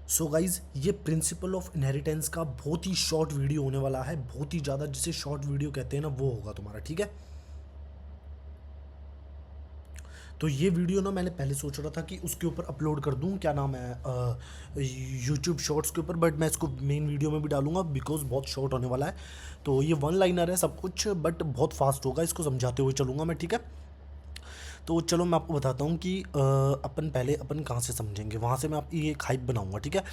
So guys ये principle of inheritance का बहुत ही शॉर्ट वीडियो होने वाला है, बहुत ही ज़्यादा, जिसे शॉर्ट वीडियो कहते हैं ना, वो होगा तुम्हारा। ठीक है, तो ये वीडियो ना मैंने पहले सोच रहा था कि उसके ऊपर अपलोड कर दूं, क्या नाम है, यूट्यूब शॉर्ट्स के ऊपर, बट मैं इसको मेन वीडियो में भी डालूंगा बिकॉज बहुत शॉर्ट होने वाला है। तो ये वन लाइनर है सब कुछ, बट बहुत फास्ट होगा, इसको समझाते हुए चलूंगा मैं। ठीक है, तो चलो मैं आपको बताता हूँ कि अपन कहाँ से समझेंगे, वहाँ से मैं आप ये एक हाइप बनाऊंगा। ठीक है,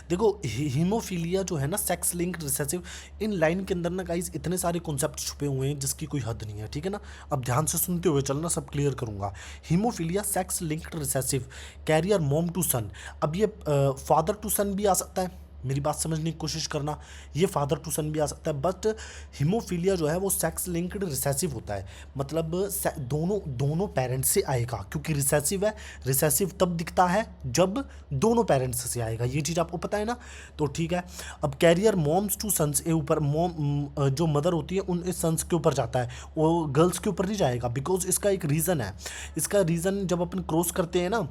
देखो हीमोफीलिया जो है ना, sex linked recessive, in line के अंदर ना गाइज इतने सारे कॉन्सेप्ट छुपे हुए हैं जिसकी कोई हद नहीं है। ठीक है ना, अब ध्यान से सुनते हुए चलना, सब क्लियर करूंगा। Haemophilia sex linked recessive, carrier mom to son. अब ये फादर टू सन भी आ सकता है, मेरी बात समझने की कोशिश करना, ये फादर टू सन भी आ सकता है, बट हीमोफीलिया जो है वो सेक्स लिंक्ड रिसेसिव होता है। मतलब दोनों दोनों पेरेंट्स से आएगा, क्योंकि रिसेसिव है। रिसेसिव तब दिखता है जब दोनों पेरेंट्स से आएगा, ये चीज़ आपको पता है ना। तो ठीक है, अब कैरियर मॉम्स टू सन्स के ऊपर, मॉम जो मदर होती है उन सन्स के ऊपर जाता है, वो गर्ल्स के ऊपर नहीं जाएगा। बिकॉज इसका एक रीज़न है, इसका रीज़न जब अपन क्रॉस करते हैं ना,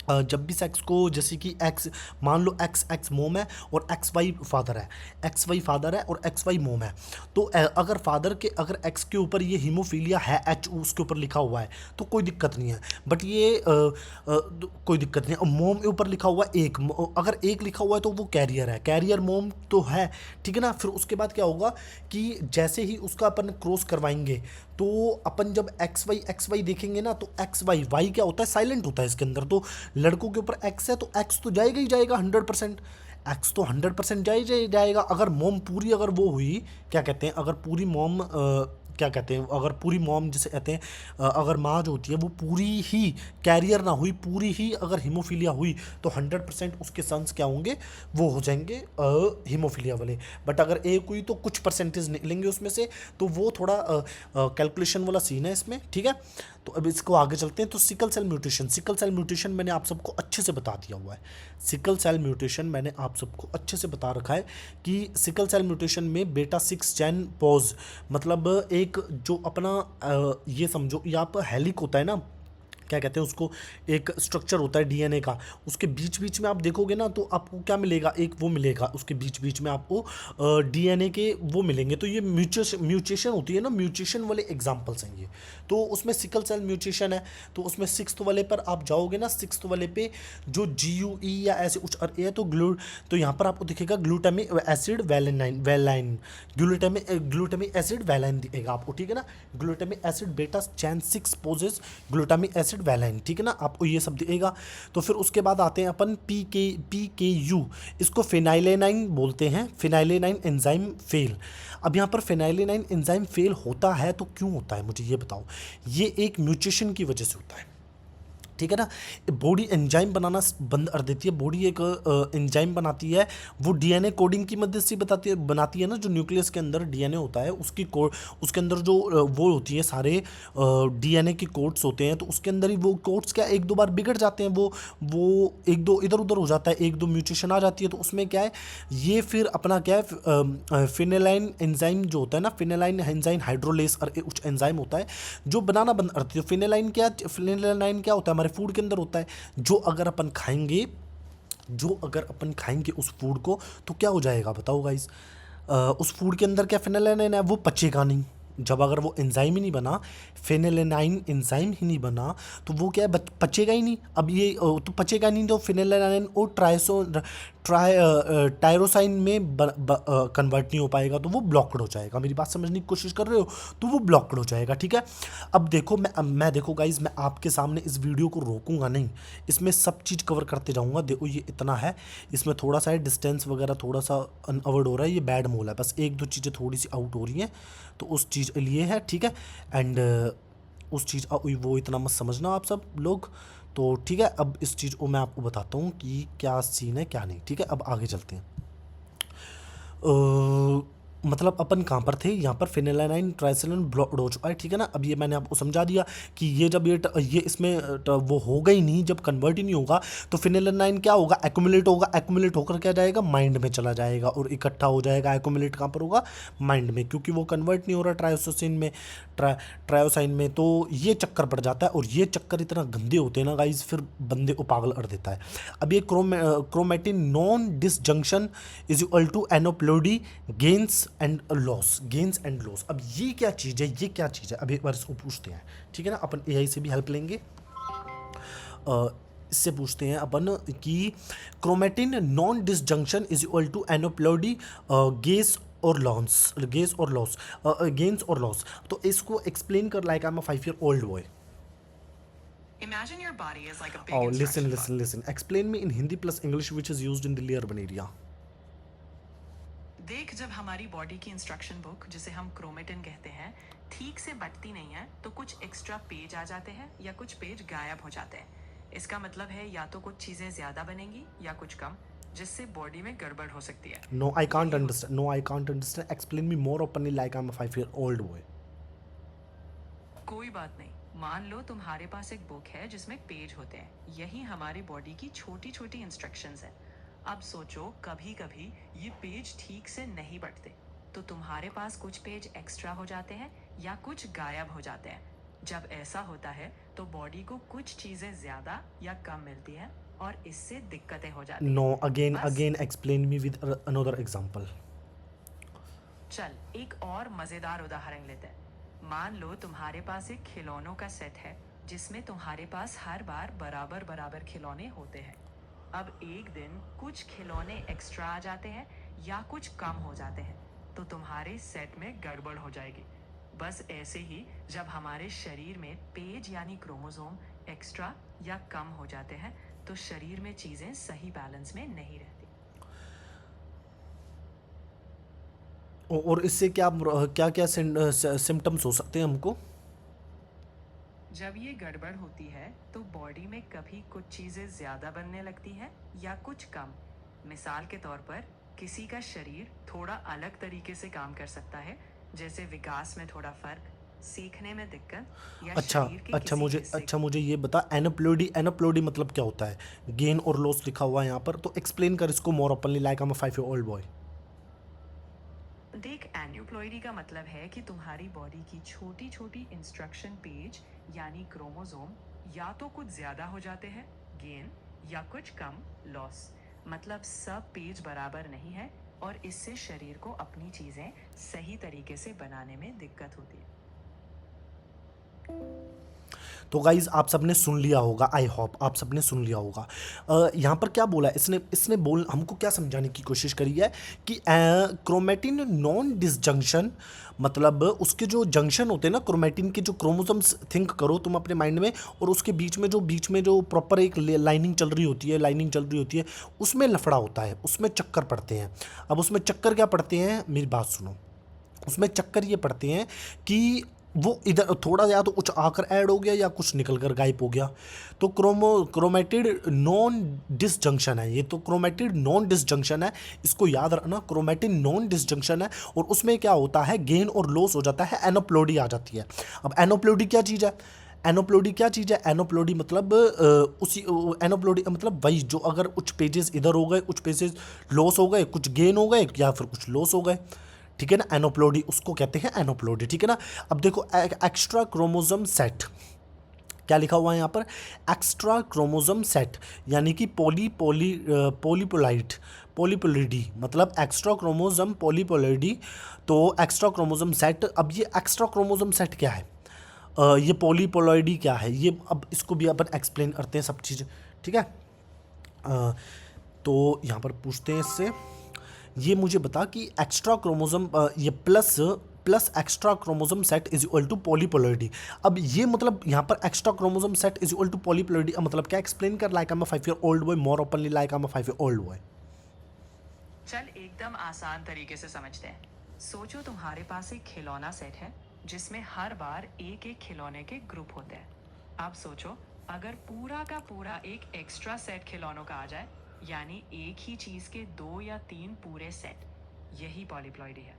जब भी सेक्स को, जैसे कि एक्स, मान लो एक्स एक्स मोम है और एक्स वाई फादर है, एक्स वाई फादर है और एक्स वाई मोम है, तो अगर फादर के, अगर एक्स के ऊपर ये हीमोफीलिया है, एच उसके ऊपर लिखा हुआ है, तो कोई दिक्कत नहीं है। बट ये कोई दिक्कत नहीं है। और मोम के ऊपर लिखा हुआ है एक, अगर एक लिखा हुआ है तो वो कैरियर है, कैरियर मोम तो है। ठीक है ना, फिर उसके बाद क्या होगा कि जैसे ही उसका अपन क्रॉस करवाएंगे, तो अपन जब एक्स वाई देखेंगे ना, तो एक्स वाई, वाई क्या होता है, साइलेंट होता है इसके अंदर। तो लड़कों के ऊपर एक्स है तो एक्स तो जाएगा ही जाएगा 100%, एक्स तो 100% जाएगा। अगर मोम पूरी, अगर वो हुई, क्या कहते हैं, अगर पूरी मोम, क्या कहते हैं, अगर पूरी मॉम जिसे कहते हैं, अगर माँ जो होती है वो पूरी ही कैरियर ना हुई, पूरी ही अगर हीमोफीलिया हुई, तो 100% उसके सन्स क्या होंगे, वो हो जाएंगे हीमोफीलिया वाले। बट अगर एक हुई तो कुछ परसेंटेज निकलेंगे उसमें से, तो वो थोड़ा कैलकुलेशन वाला सीन है इसमें। ठीक है, तो अब इसको आगे चलते हैं। तो sickle cell mutation, sickle cell mutation मैंने आप सबको अच्छे से बता दिया हुआ है। सिकल सेल म्यूटेशन मैंने आप सबको अच्छे से बता रखा है कि सिकल सेल म्यूटेशन में बेटा 6 जेन पॉज, मतलब एक जो अपना ये समझो, या आप हेलिक होता है ना, क्या कहते हैं उसको, एक स्ट्रक्चर होता है डीएनए का, उसके बीच बीच में आप देखोगे ना, तो आपको क्या मिलेगा, एक वो मिलेगा, उसके बीच बीच में आपको डीएनए के वो मिलेंगे। तो ये म्यूटेशन होती है ना, म्यूटेशन वाले एग्जांपल्स हैं ये। तो उसमें सिकल सेल म्यूटेशन है, तो उसमें सिक्स्थ वाले पर आप जाओगे ना, सिक्स्थ वाले पे जो GUE या ऐसे कुछ और ए, तो यहाँ पर आपको दिखेगा ग्लूटामिक एसिड वैलेनाइन, ग्लूटामिक एसिड वैलाइन दिखेगा आपको। ठीक है ना, ग्लूटामिक एसिड बेटा चैन 6 पोजेस ग्लूटामिक एसिड वैलाइन। ठीक है ना, आपको ये सब दिखेगा। तो फिर उसके बाद आते हैं अपन PKU, इसको फिनाइलेनाइन बोलते हैं, फिनाइलेनाइन एंजाइम फेल। अब यहाँ पर फिनाइलेनाइन एंजाइम फेल होता है तो क्यों होता है, मुझे ये बताओ। ये एक म्यूटेशन की वजह से होता है। ठीक है ना, बॉडी एंजाइम बनाना बंद कर देती है, बॉडी एक एंजाइम बनाती है, वो डीएनए कोडिंग की मदद से बनाती है ना, जो न्यूक्लियस के अंदर डीएनए होता है, उसकी कोड, उसके अंदर जो वो होती है, सारे डीएनए के कोड्स होते हैं, तो उसके अंदर ही वो कोड्स क्या एक दो बार बिगड़ जाते हैं, वो एक दो इधर उधर हो जाता है, एक दो म्यूटेशन आ जाती है, तो उसमें क्या है, ये फिर अपना क्या है, फिनेलाइन एंजाइम जो होता है ना, फिनेलाइन एंजाइम हाइड्रोलेस और कुछ एंजाइम होता है जो बनाना बंद करती है। फिनेलाइन क्या होता है, हमारे फूड के अंदर होता है, जो अगर अपन खाएंगे उस फूड को, तो क्या हो जाएगा बताओ गाइस। उस फूड के अंदर क्या फिनेलानाइन है, वो पचेगा नहीं। जब अगर वो एंजाइम ही नहीं बना, फिनेलेनाइन एंजाइम ही नहीं बना, तो वो क्या है, पचेगा ही नहीं। अब ये तो पचेगा नहीं, तो फिनेलेनाइन और टायरोसाइन में कन्वर्ट नहीं हो पाएगा, तो वो ब्लॉक्ड हो जाएगा। मेरी बात समझने की कोशिश कर रहे हो, तो वो ब्लॉक्ड हो जाएगा। ठीक है, अब देखो, मैं देखो गाइज, मैं आपके सामने इस वीडियो को रोकूंगा नहीं, इसमें सब चीज़ कवर करते जाऊंगा। देखो ये इतना है, इसमें थोड़ा सा है डिस्टेंस वगैरह, थोड़ा सा अनअवॉइड हो रहा है, ये बैड मोल है, बस एक दो चीज़ें थोड़ी सी आउट हो रही हैं, तो उस चीज़ के लिए है। ठीक है, एंड उस चीज़ वो इतना मत समझना आप सब लोग। तो ठीक है, अब इस चीज़ को मैं आपको बताता हूँ कि क्या सीन है क्या नहीं। ठीक है, अब आगे चलते हैं। मतलब अपन कहाँ पर थे, यहाँ पर फिनेलानाइन ट्राइसिलिन ब्रोच आए, ठीक है ना। अब ये मैंने आपको समझा दिया कि ये जब ये इसमें वो होगा ही नहीं, जब कन्वर्ट ही नहीं होगा तो फिनेलानाइन क्या होगा, एक्यूमुलेट होगा, एक्यूमुलेट होकर क्या जाएगा, माइंड में चला जाएगा और इकट्ठा हो जाएगा। एक्यूमुलेट कहाँ पर होगा, माइंड में, क्योंकि वो कन्वर्ट नहीं हो रहा ट्रायोसिन में, ट्रायोसाइन में। तो ये चक्कर पड़ जाता है और ये चक्कर इतना गंदे होते हैं ना गाइज, फिर बंदे को पागल कर देता है। अब ये chromatin non disjunction is equal to aneuploidy gains and loss, gains and loss. अब ये क्या चीज़ है, ये क्या चीज़ है, अब एक बार इसको पूछते हैं, ठीक है ना। अपन एआई से भी हेल्प लेंगे, इससे पूछते हैं अपन कि chromatin non disjunction is equal to aneuploidy gains और लॉस, गेस और लॉस, गेन्स और लॉस। तो इसको एक्सप्लेन कर, like I am a 5 year old boy. Imagine your body is like a big Oh, instruction book. listen. Explain me in Hindi plus English, which is used in Delhi urban area. देख, जब हमारी body की instruction book, जिसे हम chromatin कहते हैं, ठीक से बटती नहीं है तो कुछ एक्स्ट्रा पेज आ जाते हैं या कुछ पेज गायब हो जाते हैं। इसका मतलब है या तो कुछ चीजें ज्यादा बनेंगी या कुछ कम, जिससे बॉडी में गड़बड़ हो सकती है। No, I can't understand. No, I can't understand. Explain me more openly, like I'm a 5 year old boy. कोई बात नहीं, मान लो तुम्हारे पास एक बुक है जिसमें पेज होते हैं, यही हमारी बॉडी की छोटी छोटी इंस्ट्रक्शंस हैं। अब सोचो, कभी कभी ये पेज ठीक से नहीं बढ़ते तो तुम्हारे पास कुछ पेज एक्स्ट्रा हो जाते हैं या कुछ गायब हो जाते हैं। जब ऐसा होता है तो बॉडी को कुछ चीजें ज्यादा या कम मिलती हैं और इससे दिक्कतें हो जाती हैं। No, again, बस again, explain me with another example. चल, एक और मजेदार उदाहरण लेते हैं। मान लो तुम्हारे पास एक खिलौनों का सेट है जिसमें तुम्हारे पास हर बार बराबर बराबर खिलौने होते हैं। अब एक दिन कुछ खिलौने एक्स्ट्रा आ जाते हैं या कुछ कम हो जाते हैं तो तुम्हारे सेट में गड़बड़ हो जाएगी। बस ऐसे ही जब हमारे शरीर में पेज यानी क्रोमोसोम एक्स्ट्रा या कम हो जाते हैं तो शरीर में चीजें सही बैलेंस में नहीं रहती। और इससे क्या क्या क्या सिम्टम्स हो सकते हैं हमको? जब ये गड़बड़ होती है तो बॉडी में कभी कुछ चीजें ज्यादा बनने लगती हैं या कुछ कम। मिसाल के तौर पर किसी का शरीर थोड़ा अलग तरीके से काम कर सकता है, जैसे विकास में थोड़ा फर्क, सीखने में दिक्कत या अच्छा शरीर के अच्छा किसी मुझे हिस्से अच्छा मुझे ये बता, एनोप्लोडी, एनोप्लोडी मतलब क्या होता है? गेन और लॉस लिखा हुआ है यहाँ पर, तो एक्सप्लेन कर इसको more openly, like I am a 5 year old boy. देख, एन्यूप्लॉइडी का मतलब है कि तुम्हारी बॉडी की छोटी छोटी इंस्ट्रक्शन पेज यानी क्रोमोसोम या तो कुछ ज्यादा हो जाते हैं, गेन, या कुछ कम, लॉस। मतलब सब पेज बराबर नहीं है और इससे शरीर को अपनी चीजें सही तरीके से बनाने में दिक्कत होती है। तो गाइज आप सबने सुन लिया होगा, आई होप आप सबने सुन लिया होगा। यहाँ पर क्या बोला है इसने, इसने बोल हमको क्या समझाने की कोशिश करी है कि क्रोमेटिन नॉन डिसजंक्शन, मतलब उसके जो जंक्शन होते हैं ना क्रोमेटिन के, जो क्रोमोसोम्स, थिंक करो तुम अपने माइंड में, और उसके बीच में जो प्रॉपर एक लाइनिंग चल रही होती है, उसमें लफड़ा होता है, उसमें चक्कर पड़ते हैं। अब उसमें चक्कर क्या पड़ते हैं, मेरी बात सुनो, उसमें चक्कर ये पड़ते हैं कि वो इधर थोड़ा या तो कुछ आकर ऐड हो गया या कुछ निकल कर गायब हो गया। तो क्रोमेटिड नॉन डिसजंक्शन है ये, तो क्रोमेटिड नॉन डिसजंक्शन है, इसको याद रखना, क्रोमेटिन नॉन डिसजंक्शन है। और उसमें क्या होता है, गेन और लॉस हो जाता है, एनोप्लोडी आ जाती है। अब एनोप्लोडी क्या चीज़ है, एनोप्लोडी क्या चीज़ है, एनोप्लोडी मतलब एनोप्लोडी मतलब वही, जो अगर कुछ पेजेस इधर हो गए, कुछ पेजेस लॉस हो गए, कुछ गेन हो गए या फिर कुछ लॉस हो गए, ठीक है ना, एनोप्लोडी उसको कहते हैं, एनोप्लोडी, ठीक है ना। अब देखो एक्स्ट्रा क्रोमोसोम सेट, क्या लिखा हुआ है यहाँ पर, एक्स्ट्रा क्रोमोसोम सेट, यानी कि पॉलीपोलाइडी, मतलब एक्स्ट्रा क्रोमोसोम पॉलीपोलाइडी। तो एक्स्ट्रा क्रोमोसोम सेट, अब ये एक्स्ट्रा क्रोमोसोम सेट क्या है, ये पॉलीपोलाइडी क्या है, ये अब इसको भी अपन एक्सप्लेन करते हैं सब चीज़, ठीक है। तो यहाँ पर पूछते हैं इससे, ये मुझे बता कि एक्स्ट्रा क्रोमोसोम, ये plus extra chromosome set is equal to polyploidy. अब ये मतलब यहाँ पर extra chromosome set is equal to polyploidy मतलब क्या, एक्सप्लेन कर, like I am a 5 year old boy, more openly, like I am a 5 year old boy. चल, एकदम आसान तरीके से समझते हैं। सोचो तुम्हारे पास एक खिलौना सेट है जिसमें हर बार एक एक खिलौने के ग्रुप होते हैं। अब सोचो, अगर पूरा का पूरा एक एक्स्ट्रा सेट खिलौनों का आ जाए, यानी एक ही चीज के 2 या 3 पूरे सेट, यही पॉलीप्लॉइडी है।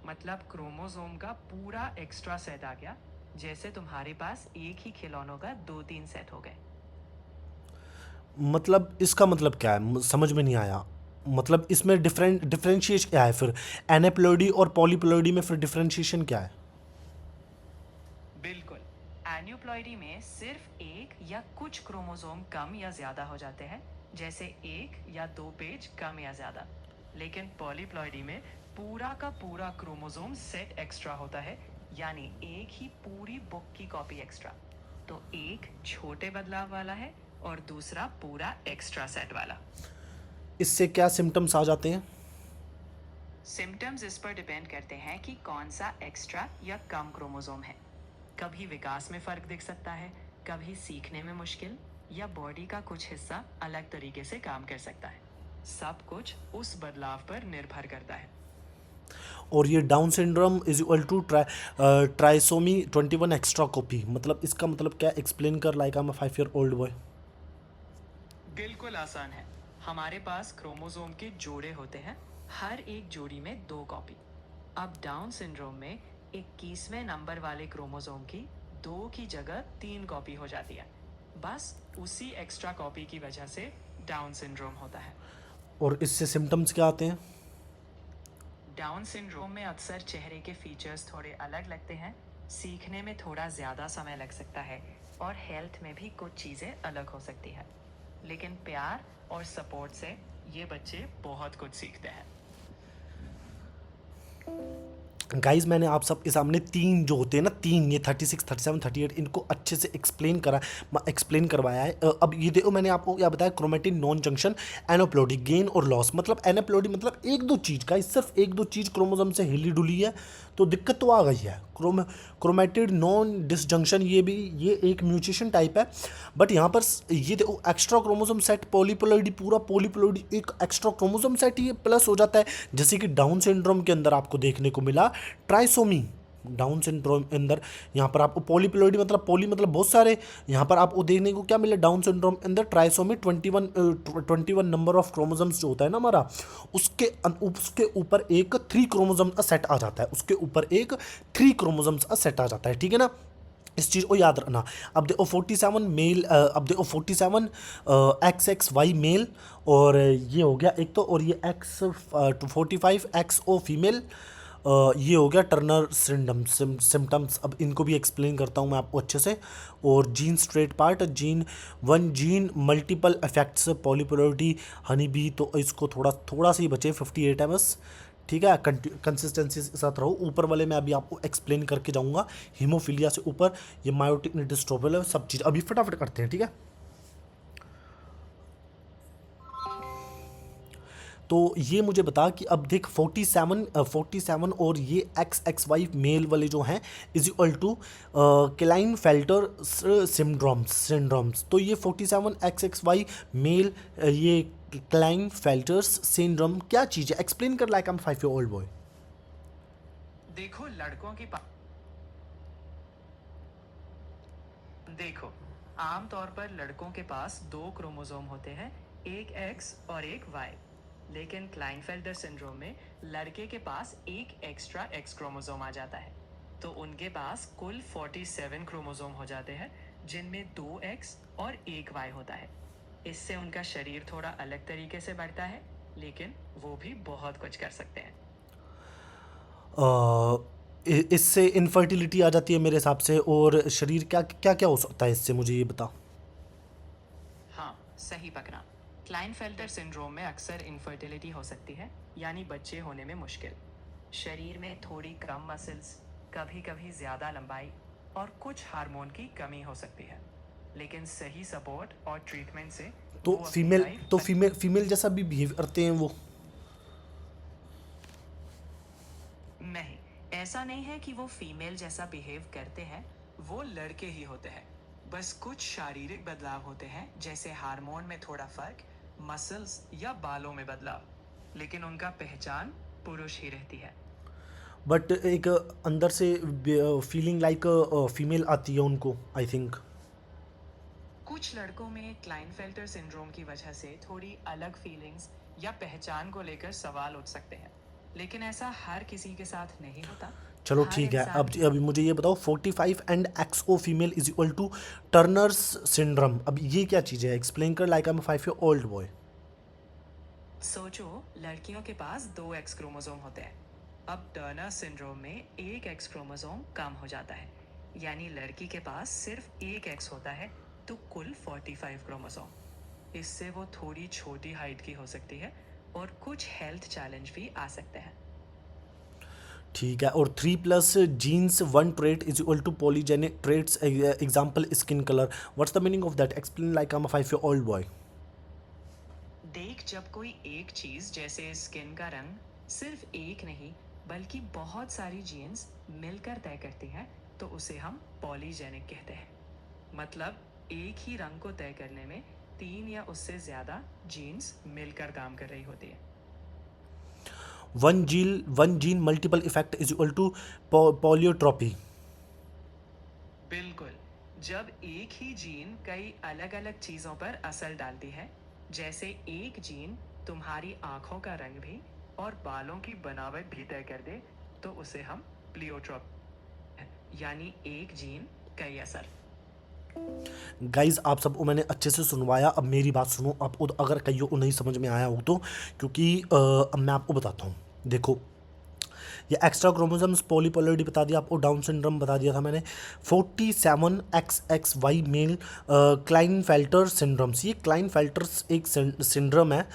मतलब क्रोमोसोम का पूरा एक्स्ट्रा सेट आ गया, जैसे तुम्हारे पास एक ही खिलौनों का 2-3 सेट हो गए। मतलब इसका मतलब क्या है, समझ में नहीं आया। मतलब इसमें डिफरेंशिएशन क्या है फिर, एनेप्लॉइडी और पॉलीप्लॉइडी में फिर डिफरेंशिएशन क्या है? बिल्कुल। एन्यूप्लॉइडी में सिर्फ एक या कुछ क्रोमोसोम कम या ज्यादा हो जाते हैं, जैसे एक या दो पेज कम या ज्यादा। लेकिन पॉलीप्लॉइडी में पूरा का पूरा क्रोमोसोम सेट एक्स्ट्रा होता है, यानी एक ही पूरी बुक की कॉपी एक्स्ट्रा। तो एक छोटे बदलाव वाला है और दूसरा पूरा एक्स्ट्रा सेट वाला। इससे क्या सिम्टम्स आ जाते हैं? सिम्टम्स इस पर डिपेंड करते हैं कि कौन सा एक्स्ट्रा या कम क्रोमोसोम है। कभी विकास में फर्क दिख सकता है, कभी सीखने में मुश्किल, या बॉडी का कुछ हिस्सा अलग तरीके से काम कर सकता है। सब कुछ उस बदलाव पर निर्भर करता है। और ये Down syndrome is equal to trisomy 21 extra copy, मतलब इसका मतलब क्या, एक्सप्लेन कर, like I am a 5 year old boy. बिल्कुल आसान है। हमारे पास क्रोमोसोम के जोड़े होते हैं, हर एक जोड़ी में 2 कॉपी। अब डाउन सिंड्रोम में 21वें नंबर वाले क्रोमोसोम की 2 की जगह 3 कॉपी हो जाती है। बस उसी एक्स्ट्रा कॉपी की वजह से डाउन सिंड्रोम होता है। और इससे सिम्टम्स क्या आते हैं? डाउन सिंड्रोम में अक्सर चेहरे के फीचर्स थोड़े अलग लगते हैं, सीखने में थोड़ा ज़्यादा समय लग सकता है, और हेल्थ में भी कुछ चीज़ें अलग हो सकती है। लेकिन प्यार और सपोर्ट से ये बच्चे बहुत कुछ सीखते हैं। गाइज मैंने आप सबके सामने तीन जो होते हैं ना, तीन, ये 36, 37, 38, इनको अच्छे से एक्सप्लेन करवाया है। अब ये देखो, मैंने आपको क्या बताया, क्रोमेटिन नॉन जंक्शन, एनोप्लॉइडी गेन और लॉस। मतलब एनोप्लॉइडी मतलब एक दो चीज़ का, सिर्फ एक दो चीज़ क्रोमोसोम से हिली डुली है तो दिक्कत तो आ गई है। क्रोमेटिड नॉन डिसजंक्शन, ये एक म्यूटेशन टाइप है। बट यहाँ पर ये देखो, एक्स्ट्रा क्रोमोसोम सेट, पॉलीप्लॉइडी, पूरा पॉलीप्लॉइडी एक एक्स्ट्रा क्रोमोसोम सेट ये प्लस हो जाता है, जैसे कि डाउन सिंड्रोम के अंदर आपको देखने को मिला ट्राइसोमी। डाउन सिंड्रोम के अंदर यहाँ पर आपको पॉलीप्लॉइडी मतलब पॉली मतलब बहुत सारे, यहाँ पर आपको देखने को क्या मिला, डाउन सिंड्रोम के अंदर ट्राइसोमी 21 नंबर ऑफ क्रोमोसोम्स जो होता है ना हमारा, उसके ऊपर एक 3 क्रोमोसोम का सेट आ जाता है, उसके ऊपर एक 3 क्रोमोसोम्स का सेट आ जाता है, ठीक है ना। इस चीज़ को याद रखना। अब देखो 47 मेल, अब देखो 47 XXY मेल, और ये हो गया एक तो, और ये X 45 XO फीमेल, ये हो गया टर्नर सिम्टम्स। अब इनको भी एक्सप्लेन करता हूँ मैं आपको अच्छे से। और gene straight part, gene multiple effects, polyploidy, honey bee, तो इसको थोड़ा सा ही बचे 58 MS, ठीक है। कंसिस्टेंसी के साथ रहो। ऊपर वाले मैं अभी आपको एक्सप्लेन करके जाऊँगा, हीमोफीलिया से ऊपर ये मायोटिक डिस्ट्रोफिल है, सब चीज़ अभी फटाफट करते हैं, ठीक है। तो ये मुझे बता कि अब देख 47 और ये XXY मेल वाले जो हैं is equal to Klinefelter syndromes. तो ये 47 XXY मेल, ये क्लाइनफेल्टर्स सिंड्रोम क्या चीज़ है, एक्सप्लेन कर, like I am 5 year old boy. देखो लड़कों की देखो, आमतौर पर लड़कों के पास 2 क्रोमोसोम होते हैं, एक X और एक Y। लेकिन क्लाइनफेल्टर सिंड्रोम में लड़के के पास एक एक्स्ट्रा X क्रोमोसोम आ जाता है, तो उनके पास कुल 47 क्रोमोसोम हो जाते हैं, जिनमें 2 X और एक Y होता है। इससे उनका शरीर थोड़ा अलग तरीके से बढ़ता है, लेकिन वो भी बहुत कुछ कर सकते हैं। इससे इनफर्टिलिटी आ जाती है मेरे हिसाब से, और शरीर क्या क्या क्या हो सकता है इससे, मुझे ये बता। हाँ, सही पकड़ा। क्लाइनफेल्टर सिंड्रोम में अक्सर इनफर्टिलिटी हो सकती है, यानी बच्चे होने में मुश्किल। शरीर में थोड़ी कम मसल्स, कभी कभी ज़्यादा लंबाई, और कुछ हार्मोन की कमी हो सकती है। लेकिन सही सपोर्ट और ट्रीटमेंट से तो वो अपनी फीमेल लाइफ तो फीमेल जैसा भी बिहेव करते हैं वो? नहीं, ऐसा नहीं है कि वो फीमेल जैसा बिहेव करते हैं, वो लड़के ही होते हैं। बस कुछ शारीरिक बदलाव होते हैं, जैसे हार्मोन में थोड़ा फर्क, मसल्स या बालों में बदलाव, लेकिन उनका पहचान पुरुष ही रहती है। बट एक अंदर से फीलिंग लाइक फीमेल आती है उनको, आई थिंक। कुछ लड़कों में क्लाइनफेल्टर सिंड्रोम की वजह से थोड़ी अलग फीलिंग्स या पहचान को लेकर सवाल उठ सकते हैं, लेकिन ऐसा हर किसी के साथ नहीं होता। चलो हर ठीक है, इंसान अब की अभी मुझे ये बताओ 45 and XO female is equal to Turner's syndrome. अब ये क्या चीज़ है, एक्सप्लेन कर। Like I am 5 year old boy. सोचो, लड़कियों के पास 2 एक्स क्रोमोसोम होते हैं। अब टर्नर सिंड्रोम में एक एक्स क्रोमोसोम कम हो जाता है, यानी लड़की के पास सिर्फ एक एक्स होता है, तो कुल 45 क्रोमोसोम। इससे वो थोड़ी छोटी हाइट की हो सकती है और कुछ हेल्थ चैलेंज भी आ सकते हैं। ठीक है, और 3+ genes 1 trait is equal to polygenic traits, example skin colour. What's the meaning of that, explain like I am 5 year old boy. देख, जब कोई एक चीज जैसे स्किन का रंग सिर्फ एक नहीं बल्कि बहुत सारी जीन्स मिलकर तय करती हैं, तो उसे हम पॉलीजेनिक कहते हैं। मतलब एक ही रंग को तय करने में 3 या उससे ज्यादा जीन्स मिलकर काम कर रही होती है। One gene multiple effect is equal to pleiotropy. बिल्कुल, जब एक ही जीन कई अलग अलग चीजों पर असर डालती है, जैसे एक जीन तुम्हारी आंखों का रंग भी और बालों की बनावट भी तय कर दे, तो उसे हम प्लियोट्रॉप, यानी एक जीन कई असर। गाइज आप सबको मैंने अच्छे से सुनवाया, अब मेरी बात सुनो। आपको अगर कहीं को नहीं समझ में आया हो तो, क्योंकि अब मैं आपको बताता हूँ। देखो, ये एक्स्ट्रा क्रोमोसोम्स पॉलीपोलरिटी बता दिया आपको, डाउन सिंड्रोम बता दिया था मैंने। 47XXY mail Klinefelter syndromes. ये क्लाइनफेल्टर्स एक सिंड्रोम है।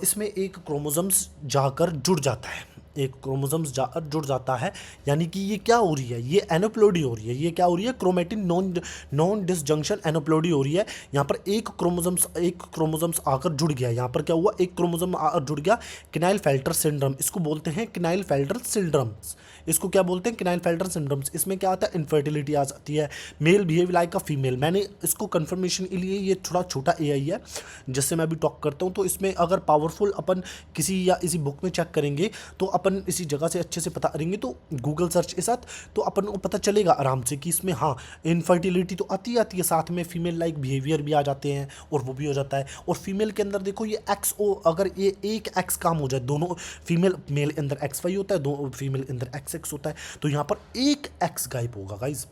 इसमें एक क्रोमोसोम्स जाकर जुड़ जाता है, एक क्रोमोसोम्स जाकर जुड़ जाता है, यानी कि ये क्या हो रही है, ये एनोप्लोडी हो रही है। ये क्या हो रही है, क्रोमेटिन नॉन नॉन डिसजंक्शन एनोप्लोडी हो रही है। यहाँ पर एक क्रोमोसोम्स आकर जुड़ गया। यहाँ पर क्या हुआ, एक क्रोमोसोम आकर जुड़ गया। क्नाइलफेल्टर सिंड्रोम, इसको बोलते हैं क्नाइलफेल्टर सिंड्रोम्स। इसको क्या बोलते हैं, क्नाइलफेल्टर सिंड्रोम्स। इसमें क्या आता है, इनफर्टिलिटी आ जाती है, male behave like a female. मैंने इसको कंफर्मेशन के लिए, ये थोड़ा छोटा एआई है जिससे मैं अभी टॉक करता हूँ, तो इसमें अगर पावरफुल अपन किसी या इसी बुक में चेक करेंगे तो अपन इसी जगह से अच्छे से पता करेंगे, तो गूगल सर्च के साथ तो अपन को पता चलेगा आराम से कि इसमें हाँ इनफर्टिलिटी तो आती है, साथ में फीमेल लाइक बिहेवियर भी आ जाते हैं और वो भी हो जाता है। और फीमेल के अंदर देखो, ये XO, अगर ये एक एक्स काम हो जाए, दोनों फीमेल मेल अंदर XY होता है, दो फीमेल अंदर XX होता है, तो यहाँ पर एक एक्स गायब होगा गाइज।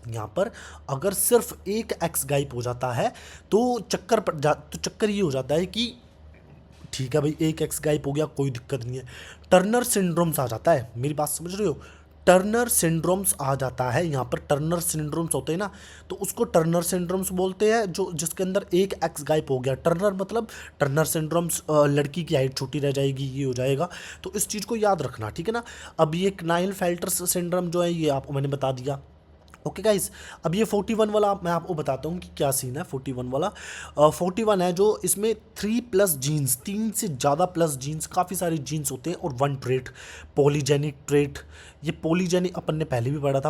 यहाँ पर अगर सिर्फ एक एक्स गायब हो जाता है तो चक्कर ये हो जाता है कि ठीक है भाई, एक एक्स गायब हो गया, कोई दिक्कत नहीं है, टर्नर सिंड्रोम्स आ जाता है। मेरी बात समझ रहे हो, टर्नर सिंड्रोम्स आ जाता है। यहाँ पर टर्नर सिंड्रोम्स होते हैं ना, तो उसको टर्नर सिंड्रोम्स बोलते हैं, जो जिसके अंदर एक एक्स गायब हो गया। टर्नर मतलब टर्नर सिंड्रोम्स, लड़की की हाइट छोटी रह जाएगी, ये हो जाएगा। तो इस चीज़ को याद रखना, ठीक है ना। अब ये क्नाइलफेल्टर सिंड्रोम जो है, ये आपको मैंने बता दिया। ओके गाइस, अब ये 41 वाला मैं आपको बताता हूँ कि क्या सीन है। 41 वाला 41 है जो, इसमें 3+ जीन्स, 3 से ज़्यादा प्लस जीन्स, काफ़ी सारे जीन्स होते हैं, और 1 ट्रेट, पॉलीजेनिक ट्रेट। ये पॉलीजेनिक अपन ने पहले भी पढ़ा था,